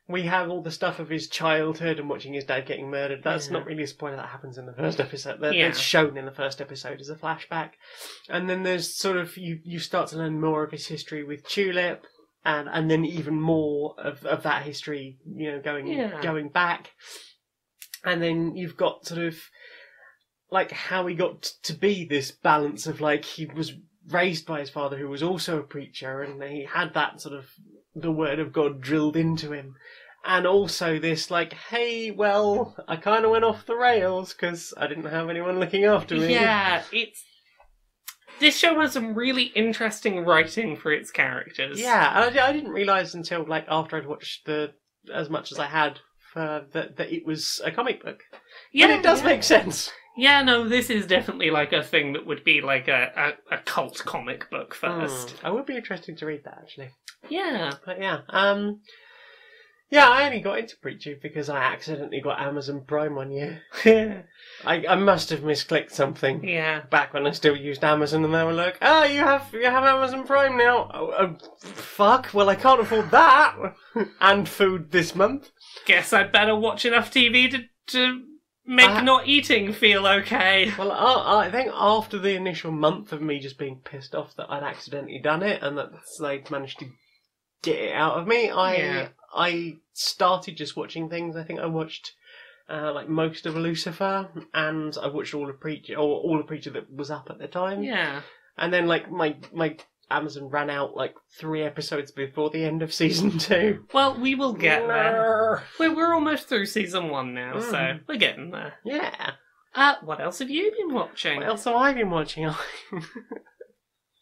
we have all the stuff of his childhood and watching his dad getting murdered. That's not really a spoiler. That happens in the first episode. It's shown in the first episode as a flashback. And then there's sort of, you start to learn more of his history with Tulip, and then even more of that history, you know, going back. And then you've got sort of, like, how he got to be this balance of, like, he was raised by his father, who was also a preacher, and he had that sort of the word of God drilled into him. And also this, like, hey, well, I kind of went off the rails because I didn't have anyone looking after me. Yeah, this show has some really interesting writing for its characters. Yeah, and I didn't realise until, like, after I'd watched as much as I had, that it was a comic book. Yeah, but it does make sense. Yeah, no, this is definitely, like, a thing that would be, like, a cult comic book first. I would be interested to read that, actually. Yeah. But yeah, I only got into Preacher because I accidentally got Amazon Prime one year. I must have misclicked something. Yeah. Back when I still used Amazon, and they were like, "Oh, you have Amazon Prime now." Oh, fuck. Well, I can't afford that and food this month. Guess I'd better watch enough TV to make not eating feel okay. Well, I think after the initial month of me just being pissed off that I'd accidentally done it and that they'd managed to get it out of me, I started just watching things. I think I watched like most of Lucifer, and I watched all of Preacher that was up at the time. Yeah. And then, like, my Amazon ran out like 3 episodes before the end of season 2. Well, we will get there. We're almost through season 1 now, so we're getting there. Yeah. What else have you been watching? What else have I been watching?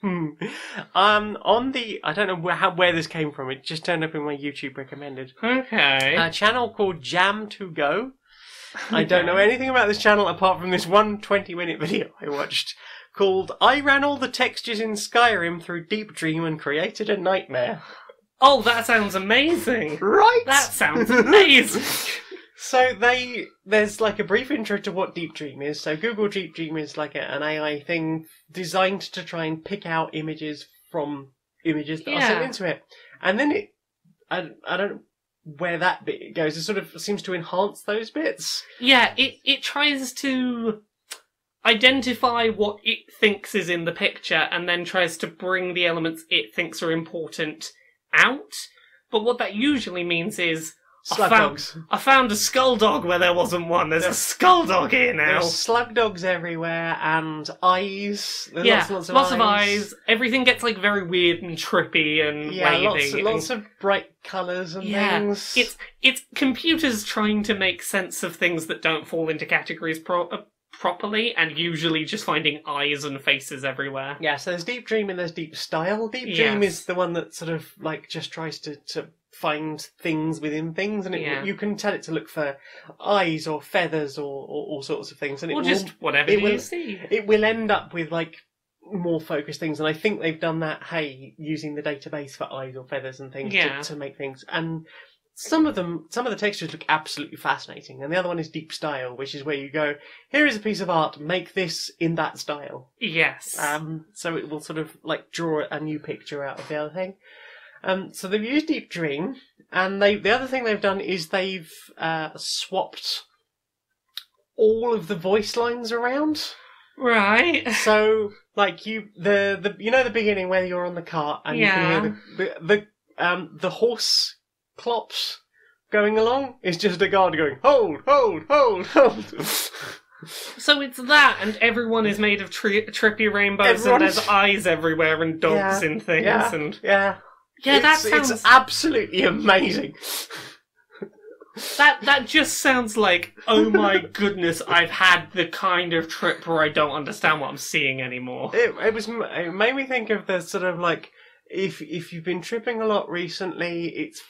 On the, I don't know where this came from. It just turned up in my YouTube recommended. Okay. A channel called Jam to Go. I don't know anything about this channel apart from this one 20-minute video I watched called "I ran all the textures in Skyrim through Deep Dream and created a nightmare." Oh, that sounds amazing! Right? That sounds amazing! So there's like a brief intro to what Deep Dream is. So Google Deep Dream is like an AI thing designed to try and pick out images from images that are sent into it. And then I don't know where that bit goes. It sort of seems to enhance those bits. Yeah, it tries to identify what it thinks is in the picture and then tries to bring the elements it thinks are important out. But what that usually means is Slug dogs. I found a skull dog where there wasn't one. There's a skull dog here now. There's slug dogs everywhere and eyes. There's lots of eyes. Everything gets like very weird and trippy and wavy. Lots of bright colours and things. It's computers trying to make sense of things that don't fall into categories properly, and usually just finding eyes and faces everywhere. Yeah, so there's Deep Dream and there's Deep Style. Deep Dream is the one that sort of like just tries to find things within things, and you can tell it to look for eyes or feathers or all sorts of things, and whatever you see. It will end up with like more focused things, and I think they've done that. Using the database for eyes or feathers and things to make things, and some of the textures look absolutely fascinating, and the other one is Deep Style, which is where you go, here is a piece of art, make this in that style. Yes. So it will sort of like draw a new picture out of the other thing. So they've used Deep Dream, and the other thing they've done is they've swapped all of the voice lines around. Right. So like the beginning where you're on the cart and you can hear the horse clops going along is just a guard going, hold, hold, hold, hold. So it's that, and everyone is made of trippy rainbows, and there's eyes everywhere, and dogs in things, and yeah, that sounds... It's absolutely amazing. That just sounds like, oh my goodness, I've had the kind of trip where I don't understand what I'm seeing anymore. It made me think of the sort of like, if you've been tripping a lot recently, it's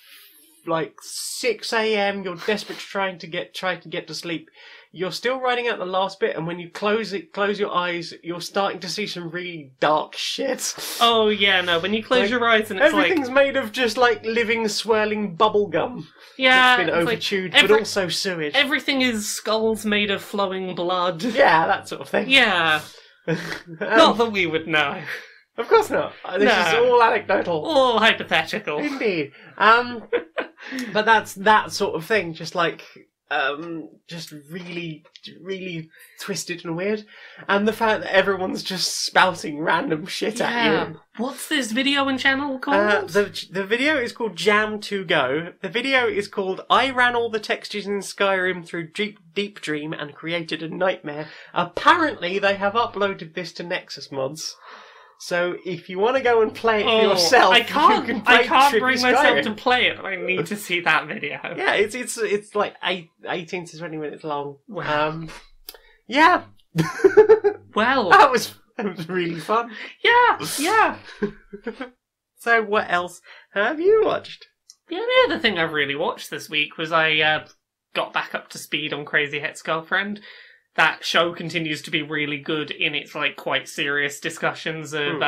like 6 a.m. You're desperate to try to get to sleep. You're still writing out the last bit, and when you close your eyes, you're starting to see some really dark shit. Oh yeah, no. When you close your eyes and it's everything's made of just like living, swirling bubble gum. Yeah, it's been overchewed, but also sewage. Everything is skulls made of flowing blood. Yeah, that sort of thing. Yeah, not that we would know. Of course not. This is all anecdotal, all hypothetical. Indeed. But that's that sort of thing. Just like. Just really, really twisted and weird, and the fact that everyone's just spouting random shit at you. What's this video and channel called? The video is called Jam to Go. The video is called I ran all the textures in Skyrim through Deep Dream and created a nightmare. Apparently, they have uploaded this to Nexus Mods. So if you want to go and play it for yourself, I can't bring myself to Skyrim. Play it. I need to see that video. Yeah, it's like 18 to 20 minutes long. Wow. Yeah. Well, that was really fun. Yeah. So what else have you watched? Yeah, the other thing I've really watched this week was I got back up to speed on Crazy Ex-Girlfriend. That show continues to be really good in its like quite serious discussions of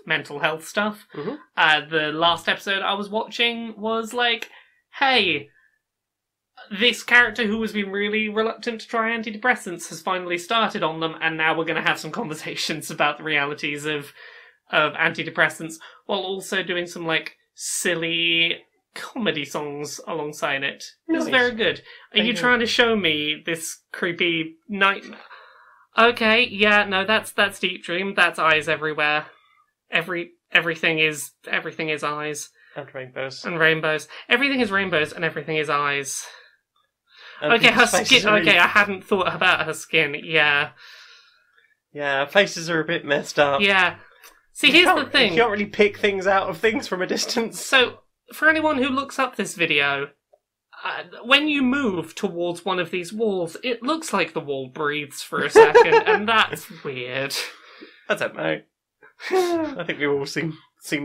mental health stuff. Mm-hmm. The last episode I was watching was like, hey, this character who has been really reluctant to try antidepressants has finally started on them, and now we're going to have some conversations about the realities of antidepressants, while also doing some like silly comedy songs alongside it. It was very good. Are you trying to show me this creepy nightmare? Okay, yeah, no, that's Deep Dream. That's eyes everywhere. Everything is eyes. And rainbows. And rainbows. Everything is rainbows and everything is eyes. And okay, her faces skin. are really... Okay, I hadn't thought about her skin. Yeah. Yeah, faces are a bit messed up. Yeah. See, here's the thing. You can't really pick things out of things from a distance. So, for anyone who looks up this video, when you move towards one of these walls, it looks like the wall breathes for a second, and that's weird. I don't know. I think we've all seen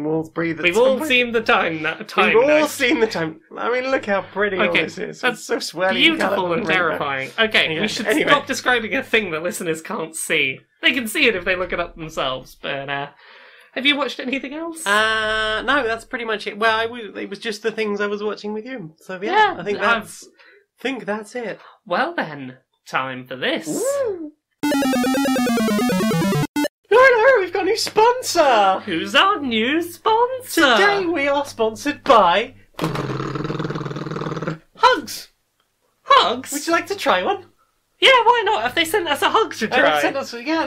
walls breathe. We've all seen the time. We've all seen the time. I mean, look how pretty all this is. That's it's so swirling, beautiful and terrifying. Okay, yeah. We should Anyway. stop describing a thing that listeners can't see. They can see it if they look it up themselves. But have you watched anything else? No, that's pretty much it. Well, it was just the things I was watching with you. So yeah, I think that's it. Well then, time for this. Woo. No, we've got a new sponsor! Who's our new sponsor? Today we are sponsored by... Hugs! Hugs? Would you like to try one? Yeah, why not? Have they sent us a hug to try?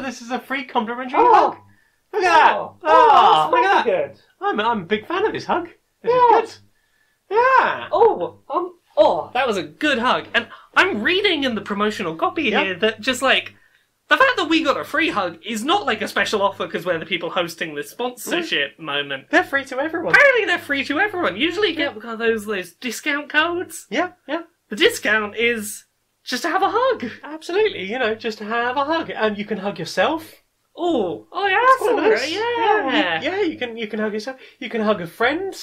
This is a free complimentary hug. Look at that! That's look at that! good. I'm a big fan of this hug. This is good. Yeah! That was a good hug. And I'm reading in the promotional copy here that just like... The fact that we got a free hug is not like a special offer because we're the people hosting this sponsorship moment. They're free to everyone. Apparently they're free to everyone. Usually you get those discount codes. Yeah. The discount is just to have a hug. Absolutely, just to have a hug. And you can hug yourself. Oh yeah, that's all right. Yeah. You can hug yourself. You can hug a friend.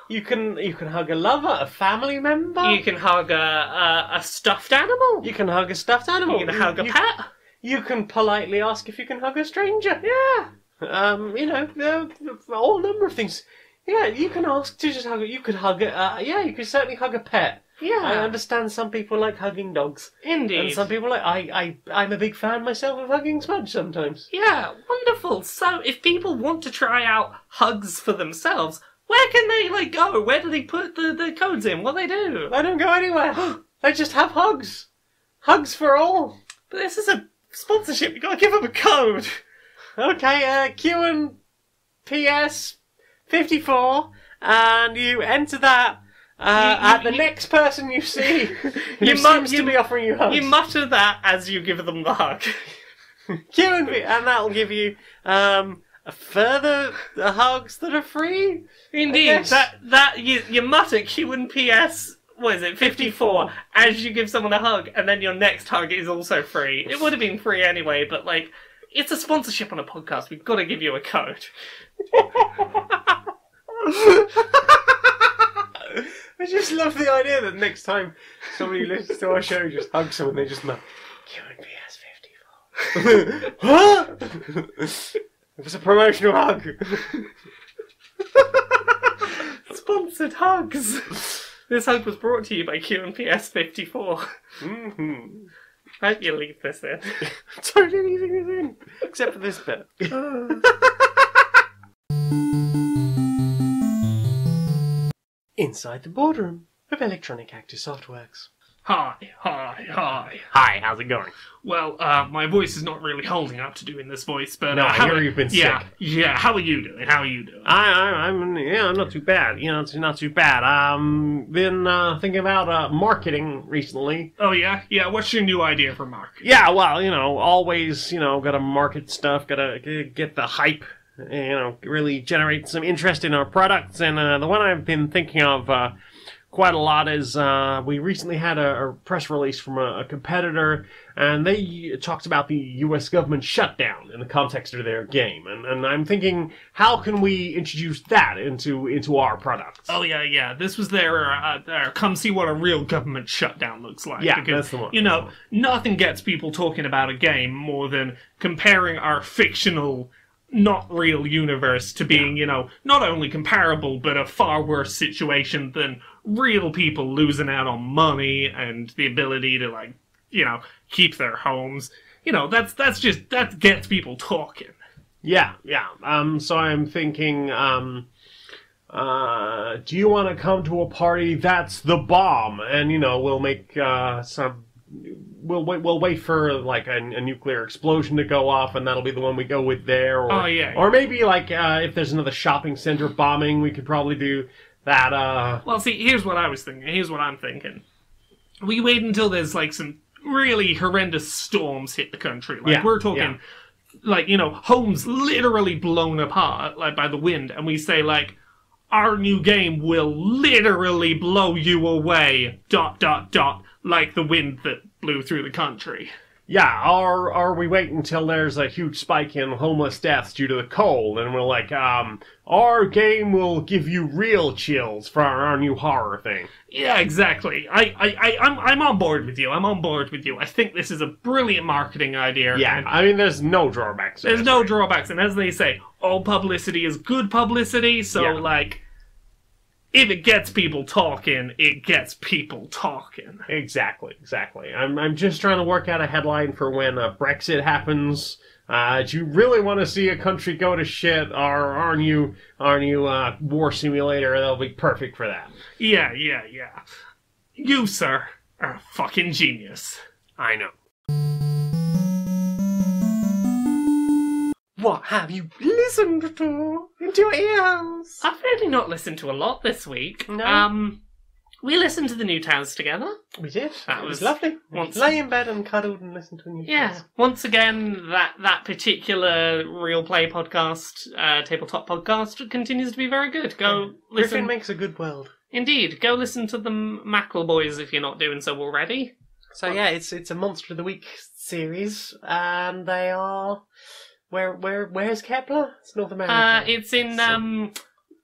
You can hug a lover, a family member. You can hug a stuffed animal. You can hug a stuffed animal. You can hug a pet. You can politely ask if you can hug a stranger. Yeah. All number of things. Yeah, you can ask to just hug. You could hug you could certainly hug a pet. Yeah. I understand some people like hugging dogs. Indeed. And some people like I'm a big fan myself of hugging Smudge sometimes. Yeah, wonderful. So if people want to try out hugs for themselves, where can they go? Where do they put the codes in? What do they do? They don't go anywhere. They just have hugs. Hugs for all. But this is a sponsorship. You gotta give them a code. Okay, QNPS 54, and you enter that. At the next person you see, who seems to be offering you hugs. You mutter that as you give them the hug. QNP, and that'll give you a further hugs that are free. Indeed, that you mutter Q and PS what is it, 54, as you give someone a hug, and then your next hug is also free. It would have been free anyway, but, like, it's a sponsorship on a podcast. We've got to give you a code. I just love the idea that next time somebody listens to our show, just hug someone, they just know, QNPS 54. Huh? It was a promotional hug. Sponsored hugs. This hug was brought to you by QNPS 54. Mm-hmm. I hope you leave this in. Totally leaving this in, except for this bit. Inside the boardroom of Electronic Actor Softworks. Hi. Hi, how's it going? Well, my voice is not really holding up to doing this voice, but... No, I hear you've been sick. Yeah, how are you doing? I'm not too bad. It's not too bad. Been thinking about marketing recently. Oh, yeah? Yeah, what's your new idea for marketing? Yeah, well, always, gotta market stuff, gotta get the hype, really generate some interest in our products. And the one I've been thinking of quite a lot is we recently had a press release from a competitor, and they talked about the U.S. government shutdown in the context of their game. And I'm thinking, how can we introduce that into our products? Oh, yeah. This was their come see what a real government shutdown looks like. Yeah, because, that's the one. Nothing gets people talking about a game more than comparing our fictional, not real universe to being, not only comparable, but a far worse situation than real people losing out on money and the ability to, keep their homes. That gets people talking. Yeah. So I'm thinking, do you want to come to a party that's the bomb? And, we'll make We'll wait for a nuclear explosion to go off, and that'll be the one we go with there. Or, or maybe if there's another shopping center bombing, we could probably do that. Well, see, here's what I was thinking. Here's what I'm thinking. We wait until there's some really horrendous storms hit the country. We're talking, homes literally blown apart by the wind, and we say our new game will literally blow you away. ... like the wind that blew through the country. Yeah, or we wait until there's a huge spike in homeless deaths due to the cold, and we're our game will give you real chills for our new horror thing. Yeah, exactly. I'm on board with you. I think this is a brilliant marketing idea. Yeah, there's no drawbacks. There's no drawbacks, and as they say, all publicity is good publicity, so, if it gets people talking, it gets people talking. Exactly. I'm just trying to work out a headline for when Brexit happens. Do you really want to see a country go to shit? Our new war simulator, that'll be perfect for that. Yeah. You, sir, are a fucking genius. I know. What have you listened to into your ears? I've really not listened to a lot this week. No. We listened to the New Tales together. We did. That it was was lovely. once- Lay in bed and cuddled and listened to a new Tales. Once again, that particular Real Play podcast, tabletop podcast, continues to be very good. Go listen. Griffin makes a good world. Indeed, go listen to the Mackerel Boys if you're not doing so already. So yeah, it's a Monster of the Week series, and they are... Where's Kepler? It's North America. It's in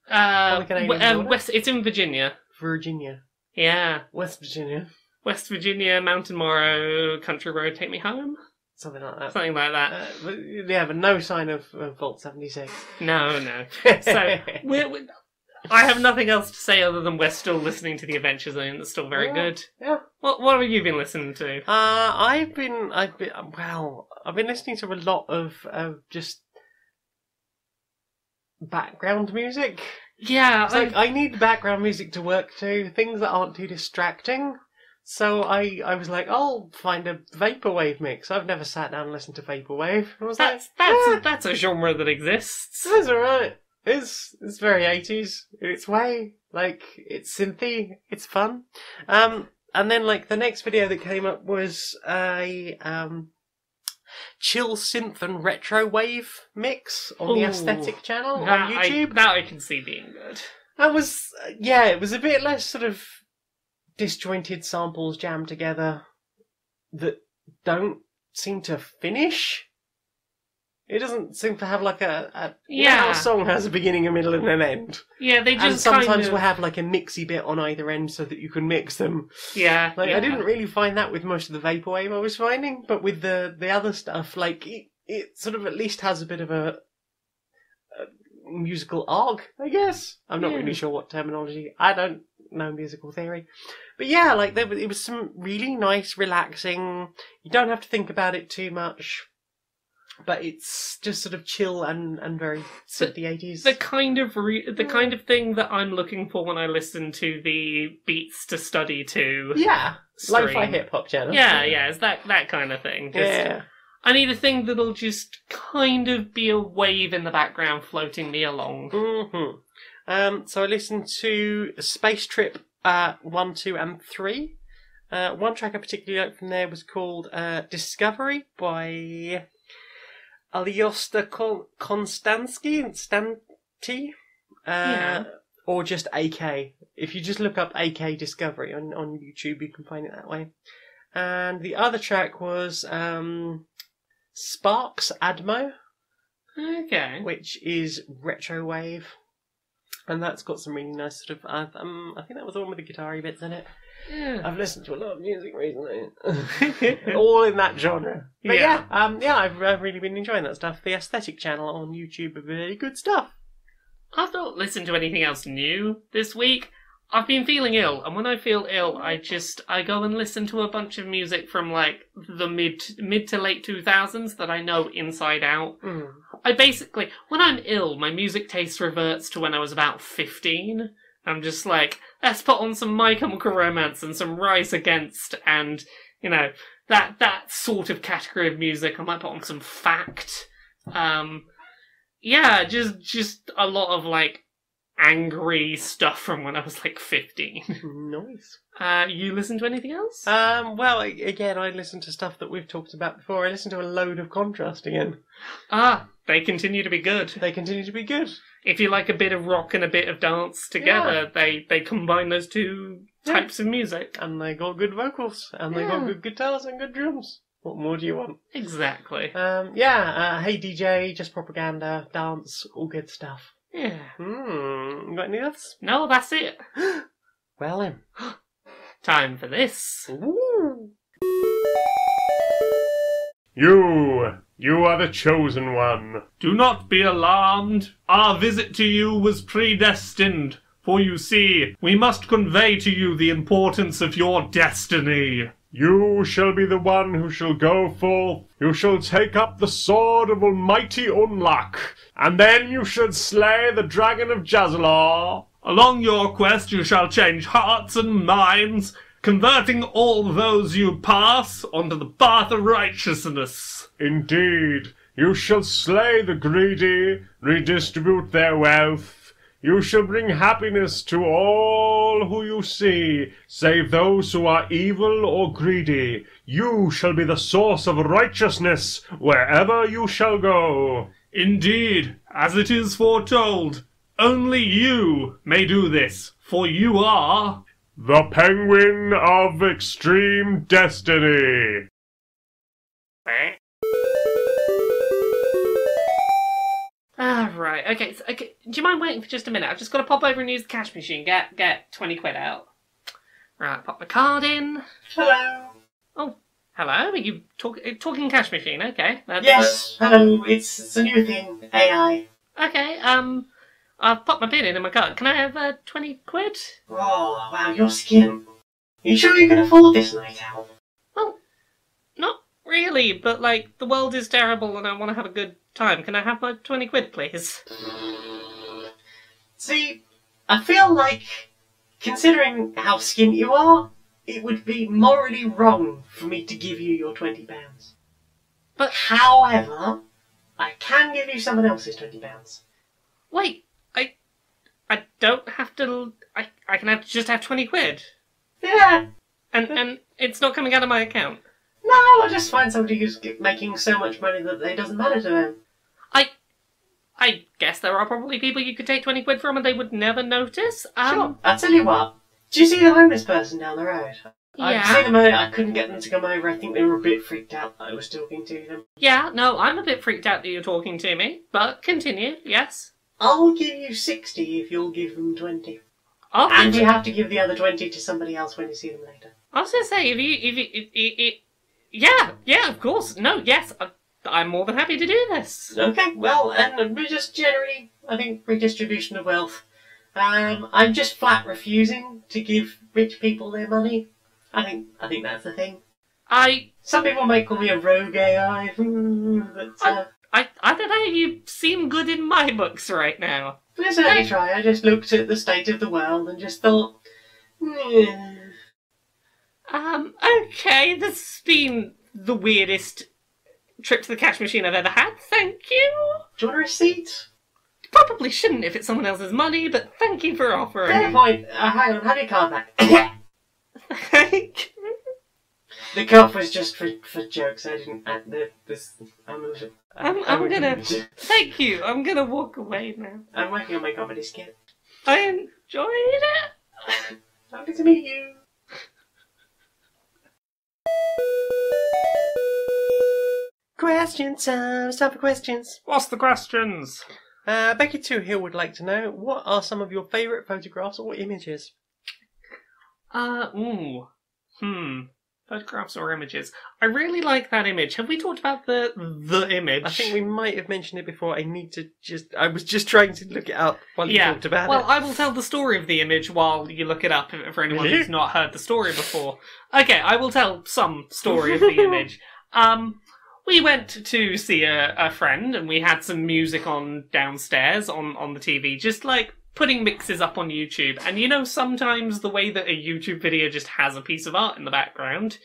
it's in Virginia. Virginia. Yeah. West Virginia. West Virginia, Mountain Morrow, Country Road, Take Me Home. Something like that. Something like that. But no sign of Vault 76. No. So I have nothing else to say other than we're still listening to the Adventure Zone. That's still very good. Yeah. What have you been listening to? I've been listening to a lot of just background music. Yeah, I need background music to work to, things that aren't too distracting. So I was like, I'll find a vaporwave mix. I've never sat down and listened to vaporwave. I was that's a genre that exists. That's alright. It's very 80s in its way. It's synthy. It's fun. And then the next video that came up was a chill synth and retro wave mix on the Aesthetic channel on YouTube. That I can see being good. That was it was a bit less sort of disjointed samples jammed together that don't seem to finish. It doesn't seem to have like a you know how a song has a beginning, a middle, and an end. Yeah, they just and sometimes will have like a mixy bit on either end so that you can mix them. Yeah, like yeah. I didn't really find that with most of the vaporwave I was finding, but with the other stuff, like it sort of at least has a bit of a musical arc, I guess. I'm not really sure what terminology. I don't know musical theory, but yeah, like it was some really nice, relaxing. You don't have to think about it too much. But it's just sort of chill and very synthy 80s. The kind of thing that I'm looking for when I listen to the Beats to Study to. Yeah, stream. Lo-fi hip hop channel. Yeah, it's that kind of thing. Just, I need a thing that'll just kind of be a wave in the background floating me along. Mm-hmm. So I listened to Space Trip 1, 2, and 3. One track I particularly liked from there was called Discovery by Aliosta Konstanty, or just AK. If you just look up AK Discovery on YouTube, you can find it that way. And the other track was Sparks Admo, which is retrowave, and that's got some really nice sort of. I think that was the one with the guitar-y bits in it. Yeah. I've listened to a lot of music recently, all in that genre. But I've really been enjoying that stuff. The Aesthetic channel on YouTube are really good stuff. I've not listened to anything else new this week. I've been feeling ill, and when I feel ill, I go and listen to a bunch of music from like the mid to late 2000s that I know inside out. I basically, when I'm ill, my music taste reverts to when I was about 15. I'm just like, let's put on some My Chemical Romance and some Rise Against, and, you know, that sort of category of music. I might put on some Fact. Just a lot of, like, angry stuff from when I was, like, 15. Nice. You listen to anything else? Well, again, I listen to stuff that we've talked about before. I listen to a load of Contrast again. They continue to be good. They continue to be good. If you like a bit of rock and a bit of dance together, they combine those two types of music. And they got good vocals, and they got good guitars and good drums. What more do you want? Exactly. Hey DJ, Just Propaganda, dance, all good stuff. Yeah. Got any others? No, that's it. Well then. Time for this. Ooh. You are the chosen one. Do not be alarmed. Our visit to you was predestined. For you see, we must convey to you the importance of your destiny. You shall be the one who shall go forth. You shall take up the sword of almighty Unlock, and then you shall slay the dragon of Jazzalor. Along your quest you shall change hearts and minds, converting all those you pass onto the path of righteousness. Indeed, you shall slay the greedy, redistribute their wealth. You shall bring happiness to all who you see, save those who are evil or greedy. You shall be the source of righteousness wherever you shall go. Indeed, as it is foretold, only you may do this, for you are the Penguin of Extreme Destiny. Right, okay, do you mind waiting for just a minute? I've just got to pop over and use the cash machine, get 20 quid out. Right, pop my card in. Hello. Oh, hello, are you talking cash machine? Okay. Yes, hello, it's a new thing, AI. Okay, I've popped my pin in my card. Can I have 20 quid? Oh, wow, your skin. You sure you can afford this night out? Well, not really, but like, the world is terrible and I want to have a good time. Can I have my 20 quid, please? See, I feel like, considering how skint you are, it would be morally wrong for me to give you your £20. But however, I can give you someone else's £20. Wait, I don't have to. I can just have 20 quid. Yeah. And it's not coming out of my account. No, I'll just find somebody who's making so much money that it doesn't matter to them. I guess there are probably people you could take 20 quid from and they would never notice. Sure. I'll tell you what. Do you see the homeless person down the road? Yeah. I see them. I couldn't get them to come over. I think they were a bit freaked out that I was talking to them. Yeah, no, I'm a bit freaked out that you're talking to me, but continue, yes. I'll give you 60 if you'll give them 20. Oh, And you have to give the other 20 to somebody else when you see them later. I was going to say, yeah, of course. No, yes, I'm more than happy to do this. Okay, well, and we're just generally, I think, redistribution of wealth. I'm just flat refusing to give rich people their money. I think that's the thing. Some people might call me a rogue AI, but I don't know, you seem good in my books right now. let's only try. I just looked at the state of the world and just thought, Okay, this has been the weirdest trip to the cash machine I've ever had. Thank you. do you want a receipt? Probably shouldn't if it's someone else's money, but thank you for offering. Fair point. Hang on, have your card back. Thank The cough was just for jokes. I didn't add this. I'm gonna... Thank you. I'm gonna walk away now. I'm working on my comedy skit. I enjoyed it. Lovely to meet you. Questions time. It's time for questions. What's the questions? Becky 2 Hill would like to know, what are some of your favourite photographs or images? Photographs or images. I really like that image. Have we talked about the image? I think we might have mentioned it before. I was just trying to look it up while you talked about it. Well, I will tell the story of the image while you look it up for anyone Really? who's not heard the story before. Okay, I will tell some story of the image. We went to see a friend and we had some music on downstairs on the TV, just like putting mixes up on YouTube. And you know, sometimes the way that a YouTube video just has a piece of art in the background,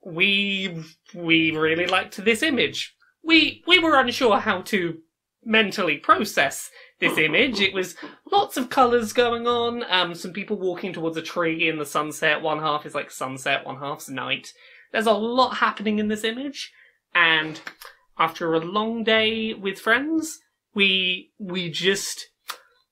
we really liked this image. We were unsure how to mentally process this image. It was lots of colours going on, some people walking towards a tree in the sunset. One half is like sunset, one half's night. There's a lot happening in this image. And after a long day with friends, we just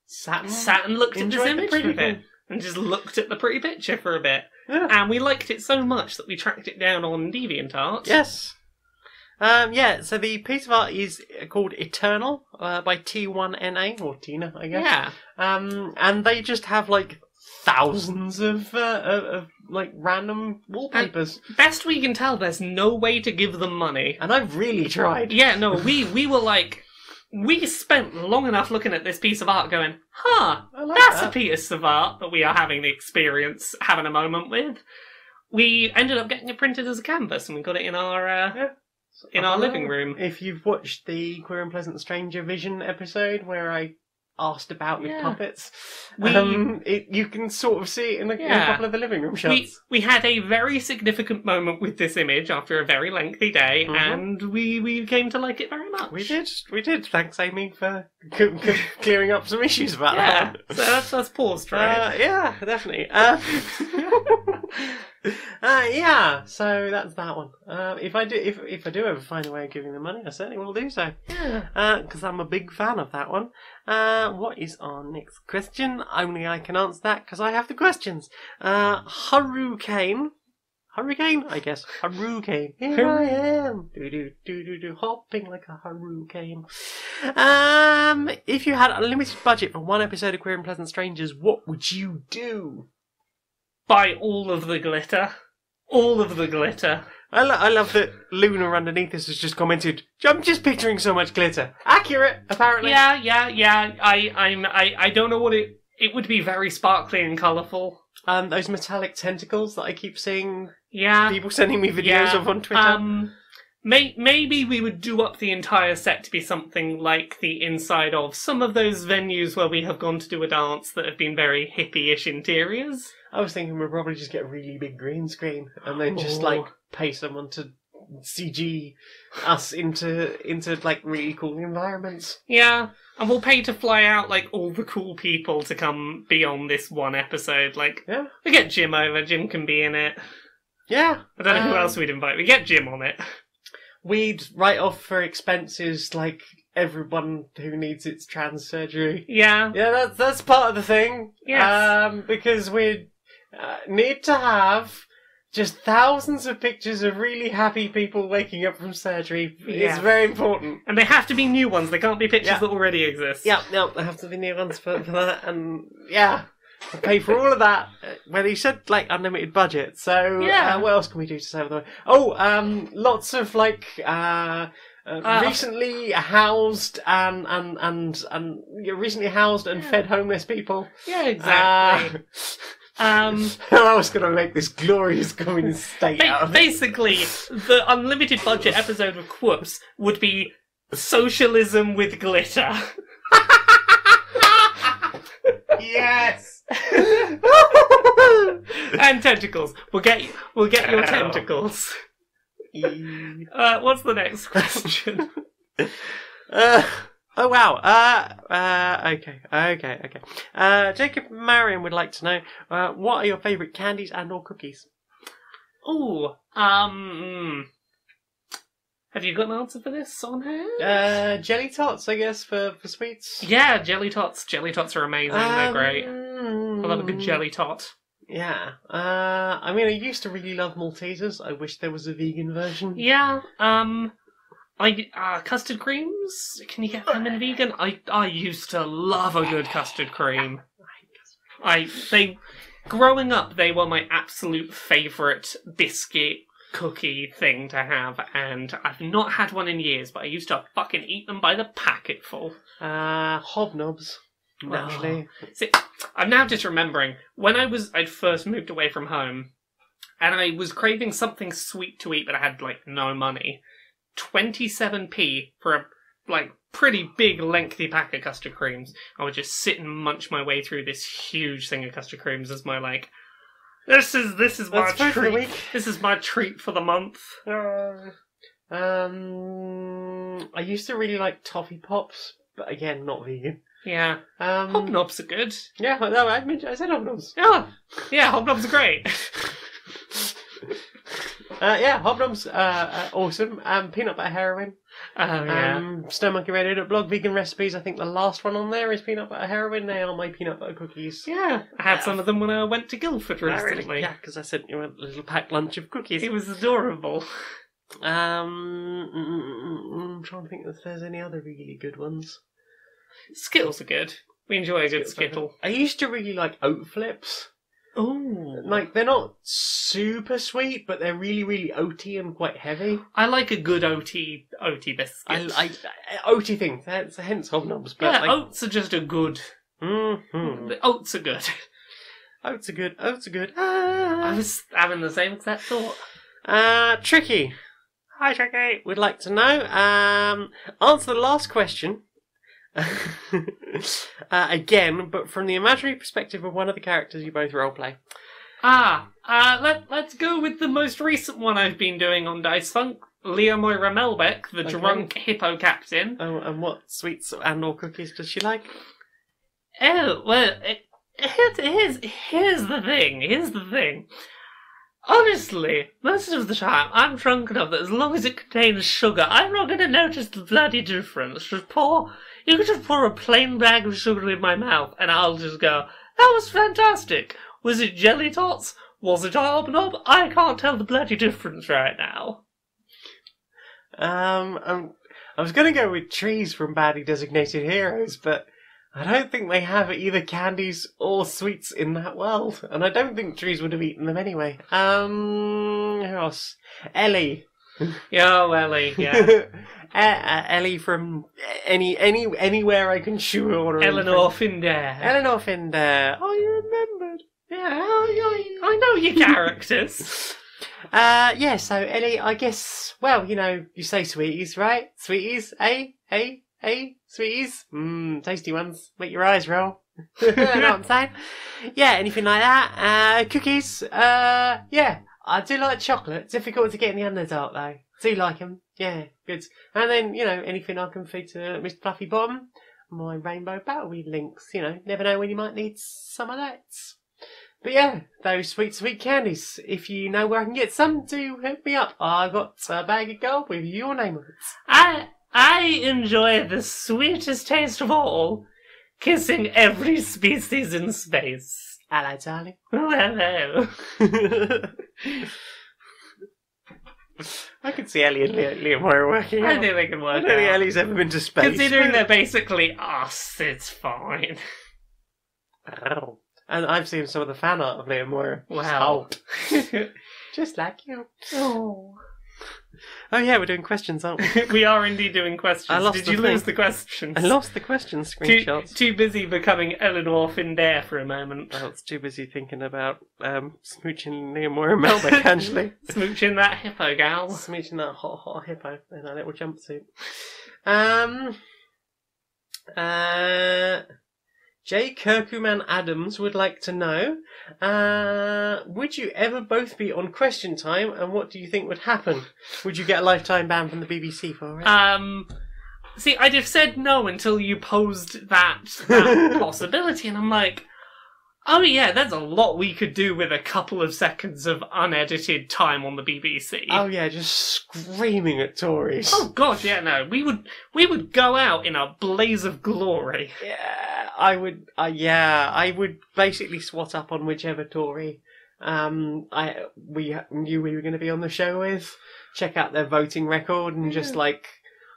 sat and looked at this image for a bit. And just looked at the pretty picture for a bit. Yeah. And we liked it so much that we tracked it down on DeviantArt. Yes. So the piece of art is called Eternal by T1NA, or Tina, I guess. Yeah. And they just have like thousands of like random wallpapers. Best we can tell, there's no way to give them money. And I've really tried. Yeah, no, we were like, we spent long enough looking at this piece of art going, I like that's that. a piece of art that we are having the experience, having a moment with. We ended up getting it printed as a canvas and we got it in our living room. If you've watched the Queer and Pleasant Stranger Vision episode where I asked about with puppets, you can sort of see it in a couple of the living room shots. We had a very significant moment with this image after a very lengthy day, and we came to like it very much. We did. Thanks, Amy, for clearing up some issues about Yeah, that. so that's paused, right? Yeah, definitely. So that's that one. If I do ever find a way of giving them money, I certainly will do so. Yeah. Because I'm a big fan of that one. What is our next question? Only I can answer that because I have the questions. Hurricane, I guess. Hurricane. Here I am. Do hopping like a hurricane. If you had a limited budget for one episode of Queer and Pleasant Strangers, what would you do? Buy all of the glitter. All of the glitter. I love that Luna underneath this has just commented, I'm just picturing so much glitter. Accurate, apparently. Yeah. I don't know what it would be very sparkly and colourful. Those metallic tentacles that I keep seeing people sending me videos of on Twitter. Maybe we would do up the entire set to be something like the inside of some of those venues where we have gone to do a dance that have been very hippie-ish interiors. I was thinking we'd probably just get a really big green screen and then just like pay someone to CG us into like really cool environments. Yeah, and we'll pay to fly out like all the cool people to come be on this one episode. Like, we get Jim over. Jim can be in it. Yeah. I don't know who else we'd invite. We get Jim on it. We'd write off for expenses like everyone who needs its trans surgery. Yeah. Yeah, that's part of the thing. Yes. Because we need to have just thousands of pictures of really happy people waking up from surgery. Yeah. It's very important. And they have to be new ones. They can't be pictures that already exist. Yeah, no, there have to be new ones for that. And yeah, I pay for all of that. Well, you said like unlimited budget. So Yeah. what else can we do to save the money? Oh, lots of like recently housed and recently housed and fed homeless people. Yeah, exactly. I was going to make this glorious coming state out of it. Basically, the unlimited budget episode of Quoops would be socialism with glitter. Yes. And tentacles. We'll get your tentacles. What's the next question? Oh wow. Okay. Jacob Marion would like to know what are your favourite candies and/or cookies? Ooh. Have you got an answer for this on hand? Jelly tots, I guess, for sweets. Yeah, jelly tots. Jelly tots are amazing. They're great. I love a good jelly tot. Yeah. I mean, I used to really love Maltesers. I wish there was a vegan version. Yeah. Custard creams? Can you get them in vegan? I used to love a good custard cream. Growing up, they were my absolute favourite biscuit cookie thing to have, and I've not had one in years, but I used to fucking eat them by the packetful. Hobnobs, naturally. See, I'm now just remembering, when I'd first moved away from home, and I was craving something sweet to eat, but I had, no money. 27p for a, pretty big, lengthy pack of custard creams. I would just sit and munch my way through this huge thing of custard creams as my, this is my treat. This is my treat for the month. I used to really like toffee pops, but again, not vegan. Yeah. Hobnobs are good. Yeah, no, I said hobnobs. Yeah, hobnobs are great. Hobnobs awesome. Peanut butter heroin. Oh, yeah. Snow Monkey Radio blog vegan recipes. I think the last one on there is peanut butter heroin. They are my peanut butter cookies. Yeah, I had some of them when I went to Guildford recently. Really? Yeah, because I sent you a little packed lunch of cookies. It was adorable. I'm trying to think if there's any other really good ones. Skittles are good. We enjoy a good Skittle. I used to really like oat flips. Ooh. They're not super sweet, but they're really, really oaty and quite heavy. I like a good oaty biscuit. Oaty thing. That's hence hobnobs. But yeah, oats are just a good. Mm-hmm. The oats are good. Oats are good. I was having the same exact thought. Tricky. Hi, Tricky. Would like to know. Answer the last question. Again, but from the imaginary perspective of one of the characters you both roleplay. Let's go with the most recent one I've been doing on Dice Funk, Leah Moira Melbeck, the drunk hippo captain. Oh, and what sweets and/or cookies does she like? Oh, well, here's the thing. Honestly, most of the time, I'm drunk enough that as long as it contains sugar, I'm not going to notice the bloody difference. You can just pour a plain bag of sugar in my mouth, and I'll just go, that was fantastic. Was it jelly tots? Was it a hobnob? I can't tell the bloody difference right now. I was going to go with trees from Badly Designated Heroes, but I don't think they have either candies or sweets in that world, and I don't think trees would have eaten them anyway. Who else? Ellie. Yo, Ellie, yeah. Ellie from anywhere I can shoehorn her. Eleanor Findare. Eleanor Findare. Oh, you remembered. Yeah, I know your characters. Yeah, so Ellie, I guess, well, you say sweeties, right? Sweeties, Hey, sweeties. Tasty ones. Make your eyes roll. You know what I'm saying? Yeah, anything like that. Cookies, yeah. I do like chocolate. Difficult to get in the Underdark, though. Do like them. Yeah, good. And then, anything I can feed to Mr. Fluffy Bottom. My rainbow battle weed links. Never know when you might need some of that. But yeah, those sweet, sweet candies. If you know where I can get some, do hit me up. I got a bag of gold with your name on it. I enjoy the sweetest taste of all, kissing every species in space. Hello, darling. Oh, hello. I could see Ellie and Liam were working I out. think they can I work don't think out. Ellie's ever been to space. Considering they're basically us, it's fine. Oh. And I've seen some of the fan art of Liam Moira. Wow. Just like you. Oh. Oh yeah, we're doing questions, aren't we? We are indeed doing questions. I lost Did the you lose thing. the questions? I lost the question screenshots. Too busy becoming Eleanor Findare for a moment. I was too busy thinking about smooching Liam Moira and Melbeck, actually. Smooching that hippo gal. Smooching that hot hippo in a little jumpsuit. J. Kirkuman Adams would like to know, would you ever both be on Question Time, and what do you think would happen? Would you get a lifetime ban from the BBC for it? See, I'd have said no until you posed that possibility, and I'm like, oh yeah, there's a lot we could do with a couple of seconds of unedited time on the BBC. Oh yeah, just screaming at Tories. Oh god, yeah, no, we would go out in a blaze of glory. Yeah, I would. I would basically swat up on whichever Tory we knew we were going to be on the show with. Check out their voting record and just like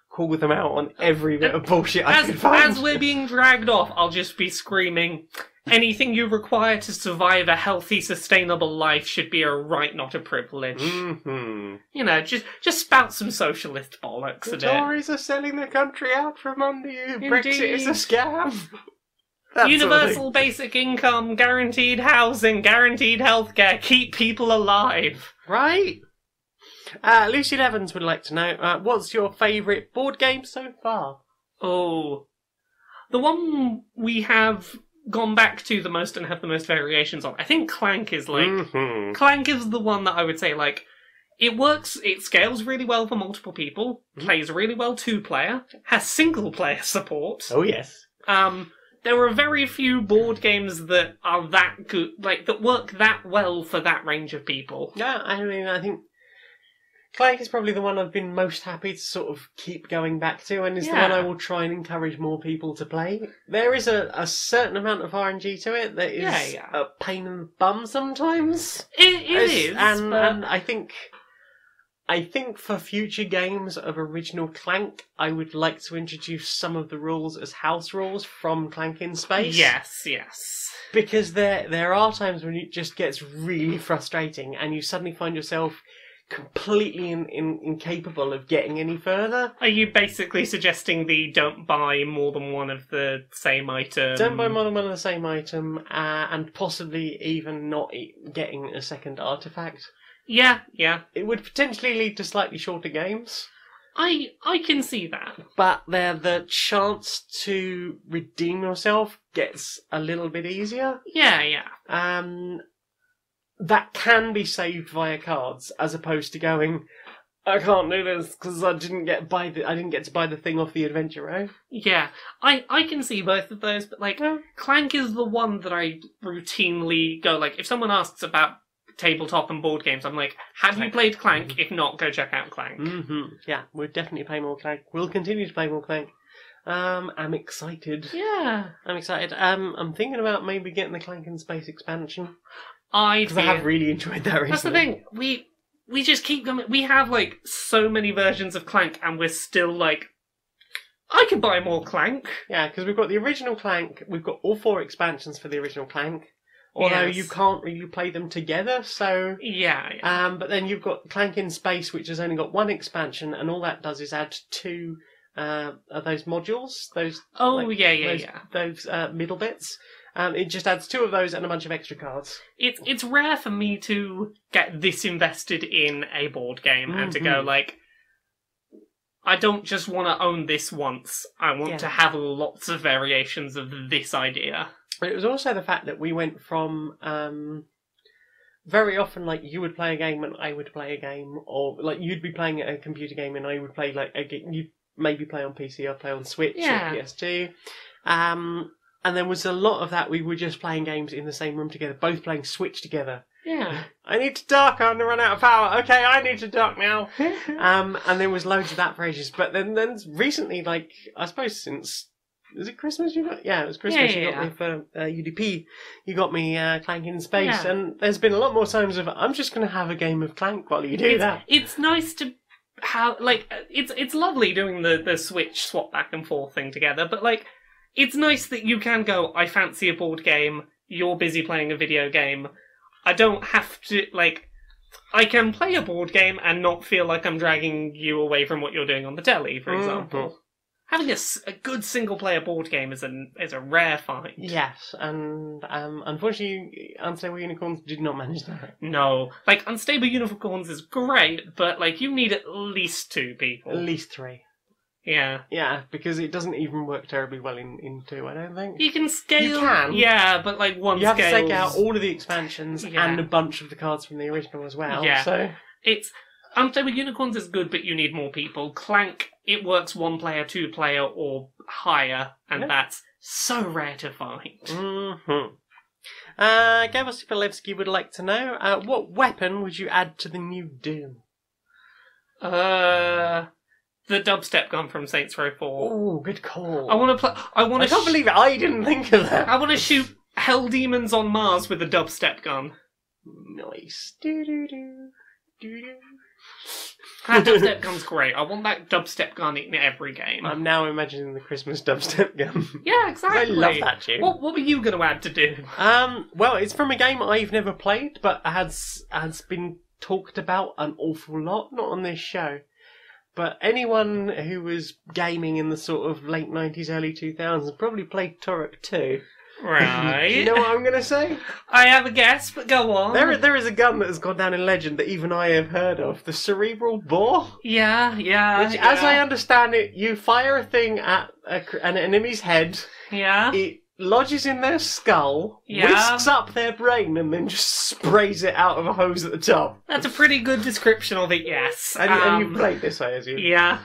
call them out on every bit of bullshit I could find. As we're being dragged off, I'll just be screaming, anything you require to survive a healthy, sustainable life should be a right, not a privilege. Mm-hmm. You know, just spout some socialist bollocks The a bit. Tories are selling the country out from under you. Indeed. Brexit is a scam. That Universal sort of basic income, guaranteed housing, guaranteed healthcare, keep people alive. thing. Right? Lucy Evans would like to know, what's your favourite board game so far? Oh. The one we have gone back to the most and have the most variations on. I think Clank is like... Mm-hmm. Clank is the one that I would say, like, it works, it scales really well for multiple people, plays really well two-player, has single-player support. Oh, yes. There are very few board games that are that good, like, that work that well for that range of people. Yeah, I mean, I think Clank is probably the one I've been most happy to sort of keep going back to, and is the one I will try and encourage more people to play. There is a certain amount of RNG to it that is a pain in the bum sometimes. It is, and but... I think for future games of original Clank, I would like to introduce some of the rules as house rules from Clank in Space. Yes. Because there are times when it just gets really frustrating and you suddenly find yourself completely incapable of getting any further. Are you basically suggesting the don't buy more than one of the same item? Don't buy more than one of the same item, and possibly even not getting a second artifact. Yeah. It would potentially lead to slightly shorter games. I can see that. But the chance to redeem yourself gets a little bit easier. Yeah. That can be saved via cards, as opposed to going, I can't do this because I didn't get to buy the thing off the Adventure Row. Yeah, I can see both of those, but like Clank is the one that I routinely go like if someone asks about tabletop and board games, I'm like, have you played Clank? If not, go check out Clank. Mm-hmm. Yeah, we'll definitely play more Clank. We'll continue to play more Clank. I'm excited. Yeah, I'm excited. I'm thinking about maybe getting the Clank in Space expansion. Because I have really enjoyed that recently. That's the thing. We just keep going. We have like so many versions of Clank, and we're still like, I could buy more Clank. Yeah, because we've got the original Clank. We've got all 4 expansions for the original Clank. Although you can't really play them together, so... Yeah. But then you've got Clank in Space, which has only got 1 expansion, and all that does is add 2 of those modules. Those middle bits. It just adds 2 of those and a bunch of extra cards. It's rare for me to get this invested in a board game and to go like, I don't just want to own this once. I want to have lots of variations of this idea. But it was also the fact that we went from very often like you would play a game and I would play a game, or like you'd be playing a computer game and I would play like a game. You'd maybe play on PC, I'd play on Switch or PS2. And there was a lot of that. We were just playing games in the same room together, both playing Switch together. Yeah. I need to dock, I'm going to run out of power. Okay, I need to dock now. And there was loads of that for ages. But then recently, like, I suppose since... Was it Christmas you got? Yeah, it was Christmas you got me for UDP. You got me Clank in Space. Yeah. And there's been a lot more times of, I'm just going to have a game of Clank while you do that. It's nice to have, like, it's lovely doing the Switch swap back and forth thing together, but, like, it's nice that you can go, I fancy a board game, you're busy playing a video game. I don't have to, like, I can play a board game and not feel like I'm dragging you away from what you're doing on the telly, for example. Having a good single-player board game is a rare find. Yes, and unfortunately, Unstable Unicorns did not manage that. No. Like, Unstable Unicorns is great, but, like, you need at least 2 people. At least 3. Yeah. Yeah, because it doesn't even work terribly well in 2, I don't think. You can scale... You can. Yeah, but, like, one You have to scales... take out all of the expansions and a bunch of the cards from the original as well. Yeah. So It's... Unstable Unicorns is good, but you need more people. Clank, it works 1 player, 2 player, or higher, and that's so rare to find. Gabor Stupalewski would like to know, what weapon would you add to the new Doom? The dubstep gun from Saints Row 4. Oh, good call. I can't believe I didn't think of that. I want to shoot hell demons on Mars with a dubstep gun. Nice. Do-do-do. Do-do. That dubstep gun's great. I want that dubstep gun in every game. I'm now imagining the Christmas dubstep gun. Yeah, exactly. I love that tune. What were you going to add to do? Well, it's from a game I've never played, but has been talked about an awful lot. Not on this show, but anyone who was gaming in the sort of late 90s, early 2000s probably played Turok 2. Right. You know what I'm going to say? I have a guess, but go on. There is a gun that has gone down in legend that even I have heard of. The Cerebral Bore. Yeah. Which, as I understand it, you fire a thing at an enemy's head. Yeah. It lodges in their skull, whisks up their brain, and then just sprays it out of a hose at the top. That's a pretty good description of it, yes. And you've played this, I assume? Yeah.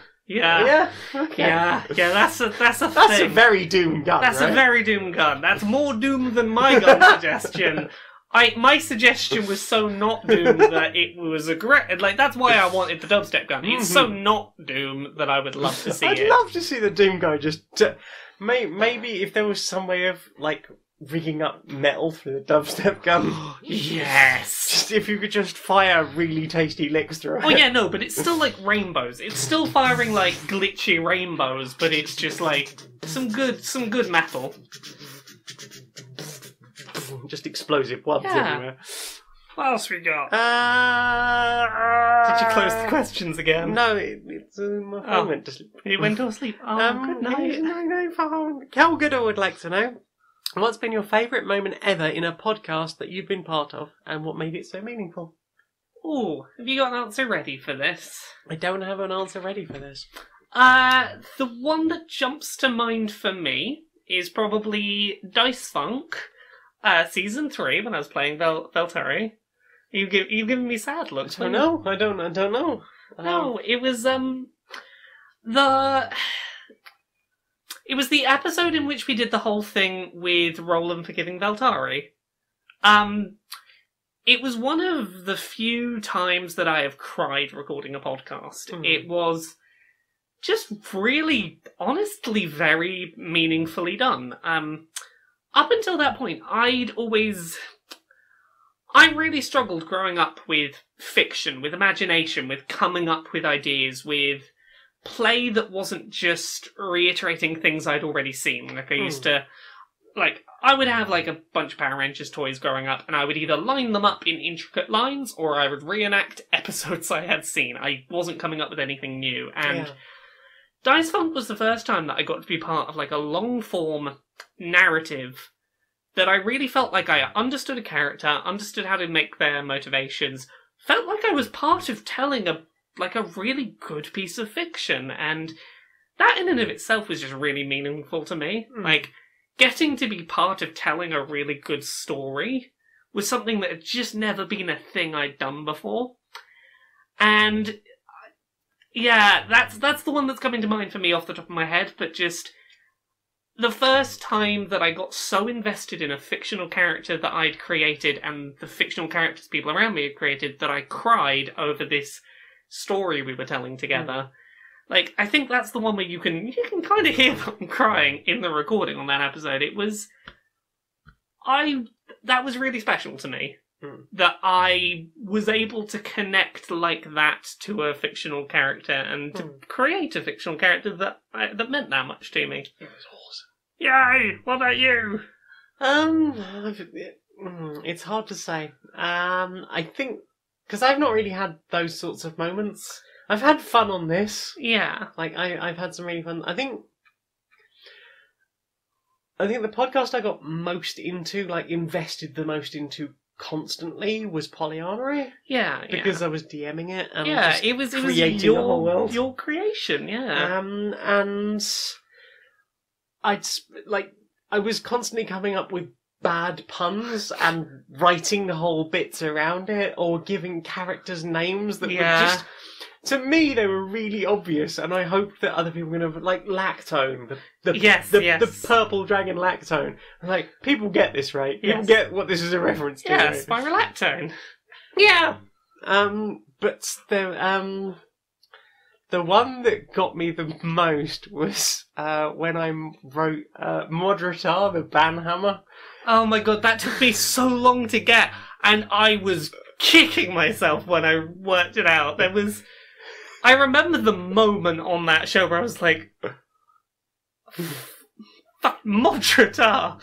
Okay. Yeah, that's a That's thing. a very Doom gun, That's right? a very Doom gun. That's more Doom than my gun suggestion. My suggestion was so not Doom that it was a great... Like, that's why I wanted the dubstep gun. It's so not Doom that I would love to see I'd love to see the Doom guy just... maybe if there was some way of, like, rigging up metal through the dubstep gun. Yes! Just if you could just fire really tasty licks through it. Oh yeah, no, but it's still like rainbows. It's still firing like glitchy rainbows, but it's just like some good metal. Just explosive blobs everywhere. What else we got? Did you close the questions again? No, it's my phone went to sleep. It went to sleep. Oh, good night. No, Cal Goodall would like to know, what's been your favourite moment ever in a podcast that you've been part of, and what made it so meaningful? Ooh, have you got an answer ready for this? I don't have an answer ready for this. The one that jumps to mind for me is probably Dice Funk, Season 3, when I was playing Veltari. You've given me sad looks. I don't know. No, it was, It was the episode in which we did the whole thing with Roland forgiving Veltari. It was one of the few times that I have cried recording a podcast. It was just really, honestly, very meaningfully done. Up until that point, I really struggled growing up with fiction, with imagination, with coming up with ideas, with play that wasn't just reiterating things I'd already seen. Like, I used to... Like, I would have, like, a bunch of Power Rangers toys growing up, and I would either line them up in intricate lines, or I would reenact episodes I had seen. I wasn't coming up with anything new, and Dice Funk was the first time that I got to be part of, like, a long-form narrative that I really felt like I understood a character, understood how to make their motivations, felt like I was part of telling a really good piece of fiction, and that in and of itself was just really meaningful to me. Like, getting to be part of telling a really good story was something that had just never been a thing I'd done before. And, yeah, that's the one that's coming to mind for me off the top of my head, but just... the first time that I got so invested in a fictional character that I'd created and the fictional characters people around me had created that I cried over this story we were telling together. Like, I think that's the one where you can kind of hear them crying in the recording on that episode. That was really special to me. That I was able to connect like that to a fictional character and to create a fictional character that meant that much to me. It was awesome. Yay! What about you? It's hard to say. I think because I've not really had those sorts of moments. I've had fun on this. Yeah. Like I've had some really fun. I think the podcast I got most into, like invested the most into constantly, was polyamory. Yeah. Because I was DMing it and it was creating the whole world. Your creation, yeah. And I was constantly coming up with bad puns and writing the whole bits around it, or giving characters names that were just, to me, they were really obvious, and I hope that other people are going to, like, Lactone, the purple dragon Lactone. Like, people get this, right? People get what this is a reference to. Yes, by Lactone. Yeah. But the one that got me the most was when I wrote Moderatar, the Banhammer. Oh my god, that took me so long to get, and I was kicking myself when I worked it out. I remember the moment on that show where I was like, fuck, Moderatar!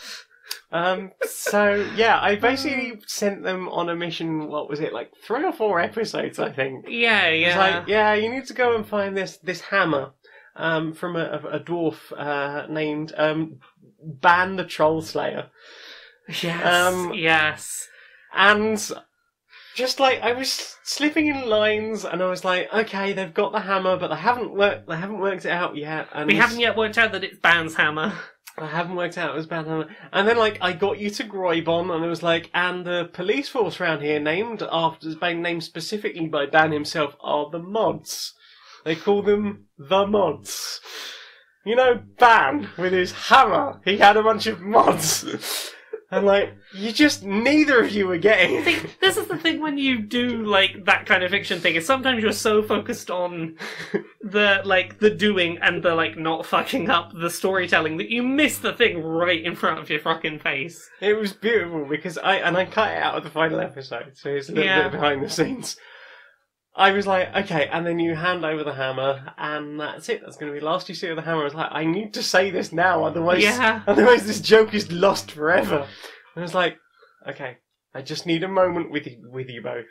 So, yeah, I basically sent them on a mission, what was it, like 3 or 4 episodes, I think. Yeah. It's like, yeah, you need to go and find this hammer from a dwarf named Ban the Troll Slayer. Yes. And just like, I was slipping in lines, and I was like, okay, they've got the hammer, but they haven't worked it out yet. And we haven't yet worked out that it's Ban's hammer. I haven't worked out it was Ban hammer. And then, like, I got you to Groybon, and it was like, and the police force around here, named specifically by Ban himself, are the Mods. They call them the Mods. You know, Ban, with his hammer, he had a bunch of mods. And, like, neither of you were getting it. See, this is the thing when you do, like, that kind of fiction thing, is sometimes you're so focused on the doing and the, like, not fucking up the storytelling that you miss the thing right in front of your fucking face. It was beautiful, because I cut it out of the final episode, so it's a little bit behind the scenes. I was like, okay, and then you hand over the hammer, and that's it. That's going to be the last you see of the hammer. I was like, I need to say this now, otherwise this joke is lost forever. And I was like, okay, I just need a moment with you both.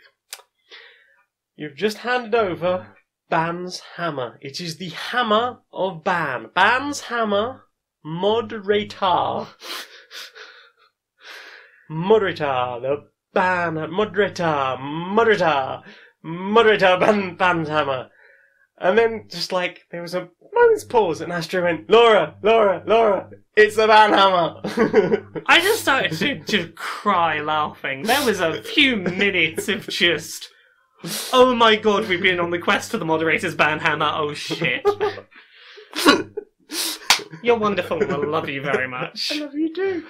You've just handed over Ban's hammer. It is the hammer of Ban. Ban's hammer, Moderatar. Moderatar, the Ban, Moderatar. Moderator Ban's hammer. And then, just like, there was a moment's pause, and Astro went, Laura, it's the Ban hammer. I just started to cry laughing. There was a few minutes of just, oh my god, we've been on the quest for the moderator's Ban hammer, oh shit. You're wonderful, I love you very much. I love you too.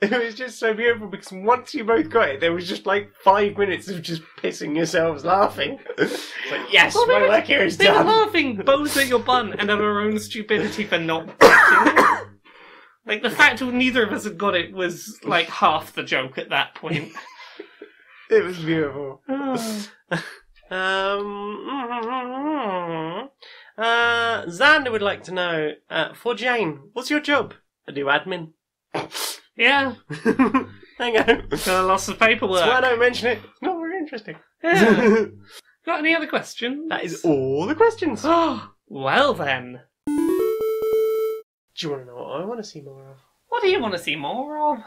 It was just so beautiful, because once you both got it, there was just like 5 minutes of just pissing yourselves laughing. It's like, yes, my work here is done. They were laughing both at your bun and at our own stupidity for not getting it. Like, the fact that neither of us had got it was like half the joke at that point. It was beautiful. Xander would like to know, for Jane, what's your job? I do admin. Yeah. Hang on. Got lots of paperwork. That's why I don't mention it. It's not very interesting. Yeah. Got any other questions? That is all the questions. Well then. Do you want to know what I want to see more of? What do you want to see more of?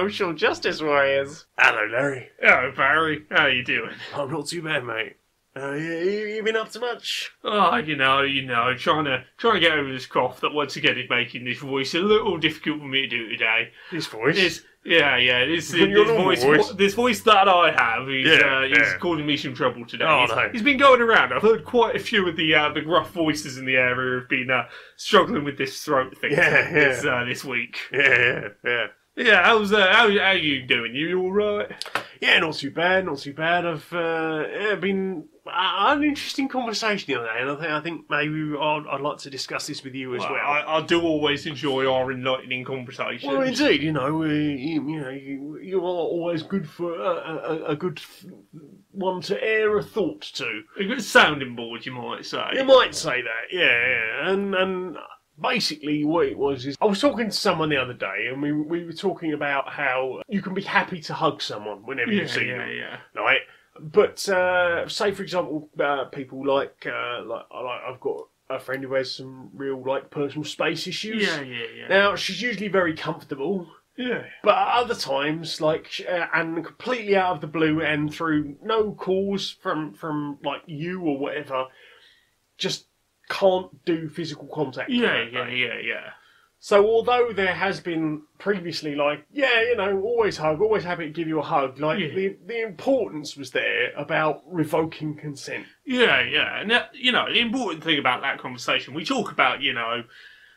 Social justice warriors. Hello, Larry. Oh, Barry. How you doing? I'm not too bad, mate. You been up to much? Oh, you know, trying to get over this cough that once again is making this voice a little difficult for me to do today. This voice? This voice that I have is causing me some trouble today. Oh, no. He's been going around. I've heard quite a few of the rough voices in the area have been struggling with this throat thing this week. Yeah. Yeah, how you doing? You all right? Yeah, not too bad. I've been an interesting conversation the other day, and I think maybe I'd like to discuss this with you as well. I do always enjoy our enlightening conversations. Well, indeed, you are always good for a good one to air a thought to. A good sounding board, you might say. You might say that, yeah. And basically what it was is I was talking to someone the other day, and we were talking about how you can be happy to hug someone whenever you see them, right? But say for example, people like I've got a friend who has some real personal space issues. Yeah. Now she's usually very comfortable. Yeah. But other times, and completely out of the blue, and through no cause from you or whatever, just can't do physical contact. Yeah. So although there has been previously always hug, always happy to give you a hug, the importance was there about revoking consent. Yeah. And the important thing about that conversation, we talk about,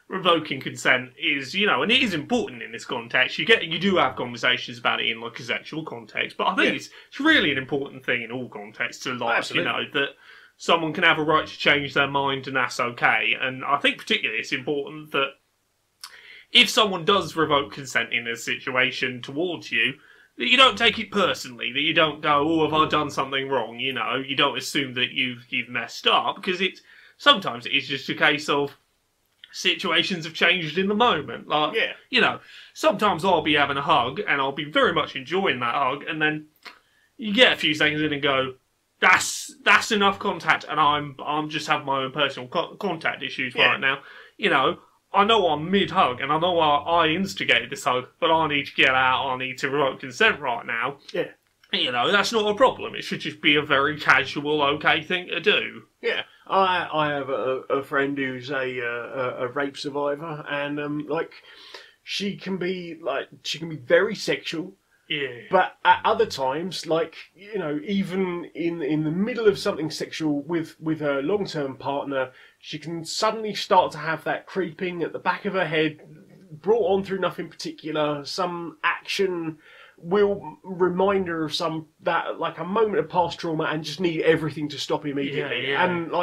revoking consent is, and it is important in this context. You do have conversations about it in a sexual context, but I think it's really an important thing in all contexts of life, Absolutely. that someone can have a right to change their mind, and that's okay. And I think particularly it's important that if someone does revoke consent in a situation towards you, that you don't take it personally, that you don't go, oh, have I done something wrong? You don't assume that you've messed up, because sometimes it is just a case of situations have changed in the moment. Sometimes I'll be having a hug, and I'll be very much enjoying that hug, and then you get a few seconds in and go, That's enough contact, and I'm just having my own personal contact issues right now. I know I'm mid-hug, and I know I instigated this hug, but I need to get out, I need to revoke consent right now. Yeah. That's not a problem. It should just be a very casual, okay thing to do. Yeah. I have a friend who's a rape survivor, and she can be very sexual. Yeah. But at other times, even in the middle of something sexual with her long-term partner, she can suddenly start to have that creeping at the back of her head, brought on through nothing particular. Some action will remind her of a moment of past trauma, and just need everything to stop immediately. Yeah. And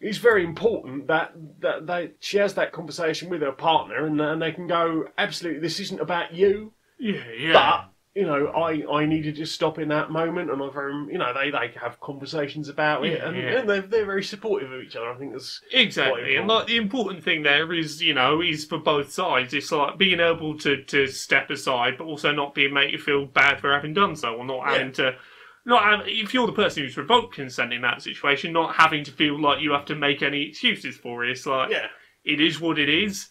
it's very important that she has that conversation with her partner, and they can go, absolutely, this isn't about you. Yeah. But I needed to stop in that moment, and they have conversations about it, and they're very supportive of each other. I think that's exactly, and the important thing there is is for both sides. It's being able to step aside, but also not make you feel bad for having done so, or not having to. If you're the person who's revoked consent in that situation, not having to feel like you have to make any excuses for it. It's it is what it is.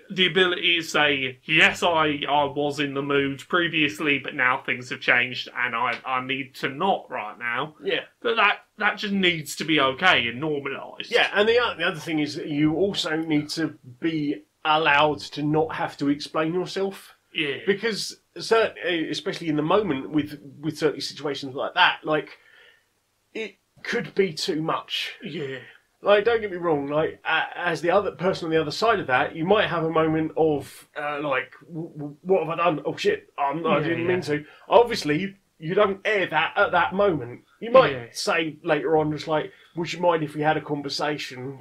The ability to say, yes, I was in the mood previously, but now things have changed, and I need to not right now. Yeah. But that just needs to be okay and normalised. Yeah, and the other thing is that you also need to be allowed to not have to explain yourself. Yeah. Because, especially in the moment with certain situations like that, it could be too much. Yeah. Don't get me wrong, as the other person on the other side of that, you might have a moment of, what have I done? Oh shit, I didn't mean to. Obviously, you don't air that at that moment. You might say later on, just would you mind if we had a conversation?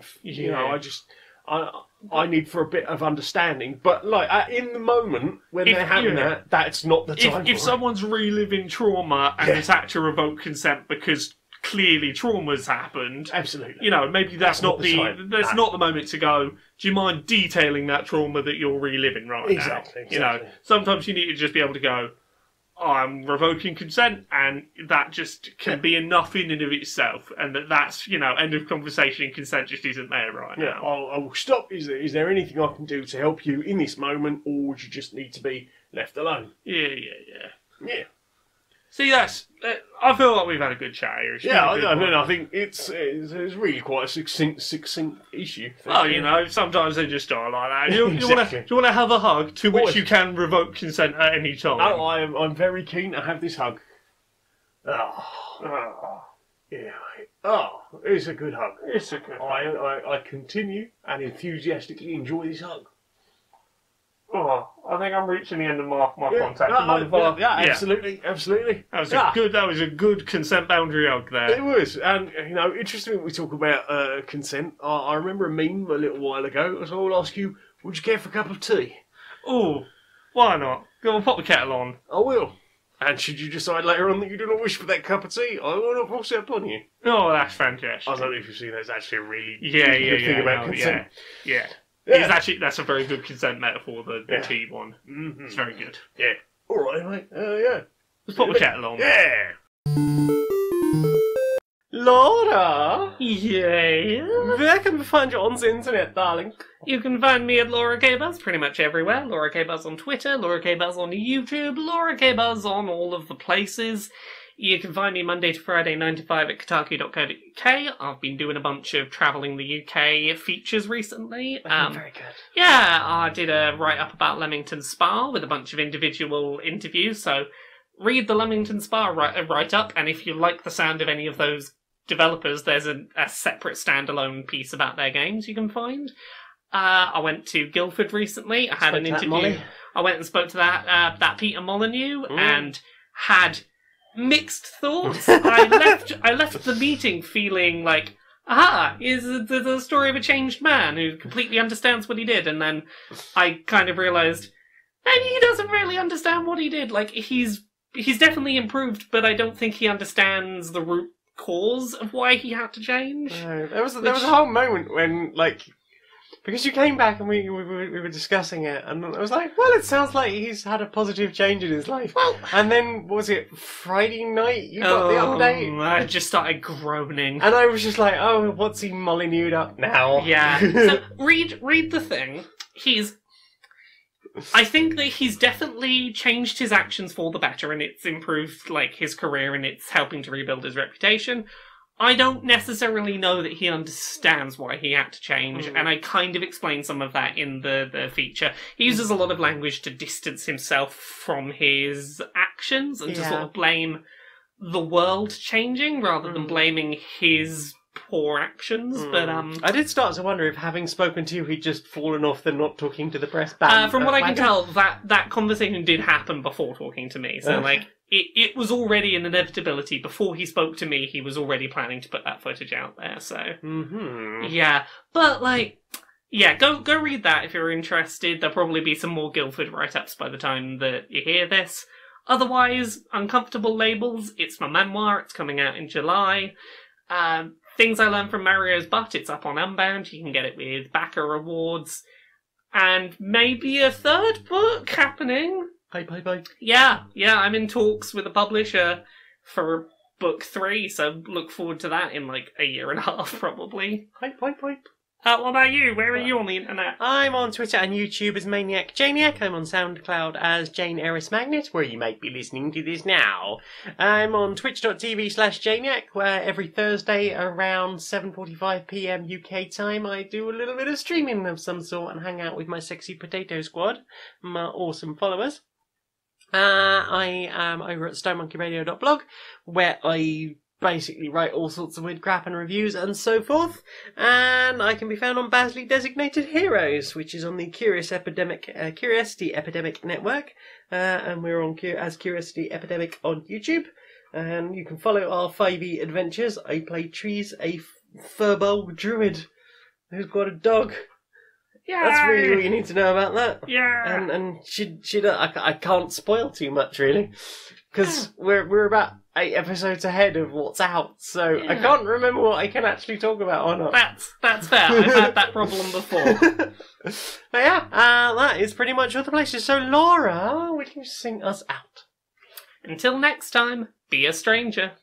I need for a bit of understanding. But, in the moment, when they're having that, that's not the time If someone's reliving trauma and has had to revoke consent because clearly trauma's happened. Absolutely. Maybe that's not the moment to go, do you mind detailing that trauma that you're reliving right now? Exactly. Sometimes you need to just be able to go, I'm revoking consent, and that just can be enough in and of itself, and that's, end of conversation, consent just isn't there right now. I will stop. Is there anything I can do to help you in this moment, or would you just need to be left alone? Yeah. See, that's. I feel like we've had a good chat here. Yeah, I think it's really quite a succinct issue. Well, you know, sometimes they just are like that. Do you Exactly. want to have a hug to which Always. you can revoke consent at any time? Oh, I'm very keen to have this hug. Oh, yeah. Oh, it's a good hug. It's a good. I continue and enthusiastically enjoy this hug. Oh, I think I'm reaching the end of my contact. Absolutely. That was a good consent boundary hug there. It was, and interesting when we talk about consent. I remember a meme a little while ago, so I'll ask you, would you care for a cup of tea? Oh, why not? Go on, pop the kettle on. I will. And should you decide later on that you do not wish for that cup of tea, I will not force it upon you. Oh, that's fantastic. I don't know if you've seen that. It's actually a really good thing about consent. Yeah. That's a very good consent metaphor, the tea one. Mm-hmm. It's very good. Yeah. All right, mate. Yeah. Let's put the kettle on. Yeah. Laura! Yeah? Where can we find you on the internet, darling? You can find me at Laura K Buzz pretty much everywhere. Laura K Buzz on Twitter, Laura K Buzz on YouTube, Laura K Buzz on all of the places. You can find me Monday to Friday, 9 to 5 at kotaku.co.uk. I've been doing a bunch of travelling the UK features recently. Very good. Yeah, I did a write-up about Leamington Spa with a bunch of individual interviews, so read the Leamington Spa write-up, and if you like the sound of any of those developers, there's a separate standalone piece about their games you can find. I went to Guildford recently. I had an interview. Molly. I went and spoke to that Peter Molyneux and had mixed thoughts. I left the meeting feeling like, aha, is the story of a changed man who completely understands what he did, and then I kind of realised maybe he doesn't really understand what he did. Like, he's definitely improved, but I don't think he understands the root cause of why he had to change. There was a whole moment when, like, because you came back and we were discussing it, and I was like, well, it sounds like he's had a positive change in his life. Well, and then, was it Friday night you got the update? I just started groaning. And I was just like, oh, what's he Molyneux'd up now? Yeah. So, read the thing. I think that he's definitely changed his actions for the better, and it's improved, like, his career, and it's helping to rebuild his reputation. I don't necessarily know that he understands why he had to change, and I kind of explain some of that in the feature. He uses a lot of language to distance himself from his actions and to sort of blame the world changing rather than blaming his poor actions. But I did start to wonder if, having spoken to you, he'd just fallen off the not talking to the press from what I can tell, that conversation did happen before talking to me. So, like, it was already an inevitability. Before he spoke to me, he was already planning to put that footage out there. So, yeah. But, like, yeah, go read that if you're interested. There'll probably be some more Guildford write-ups by the time that you hear this. Otherwise, Uncomfortable Labels, it's my memoir. It's coming out in July. Things I Learned from Mario's Butt, it's up on Unbound. You can get it with backer rewards. And maybe a third book happening. Bye. Yeah, I'm in talks with a publisher for book 3, so look forward to that in like a year and a half, probably. Bye. What about you? Where are you on the internet? I'm on Twitter and YouTube as Maniac Janiac. I'm on SoundCloud as Jane Eris Magnet, where you might be listening to this now. I'm on twitch.tv/Janiac, where every Thursday around 7:45 PM UK time I do a little bit of streaming of some sort and hang out with my sexy potato squad, my awesome followers. I am over at stonemonkeyradio.blog, where I basically write all sorts of weird crap and reviews and so forth. And I can be found on Basley Designated Heroes, which is on the Curiosity Epidemic Network. And we're on as Curiosity Epidemic on YouTube. And you can follow our 5e adventures. I play Trees, a furball druid who's got a dog. Yeah, that's really all you need to know about that. Yeah, and I can't spoil too much really, because we're about 8 episodes ahead of what's out, so I can't remember what I can actually talk about or not. That's fair. I've had that problem before. But yeah, that is pretty much all the places. So Laura, will you sing us out? Until next time, be a stranger.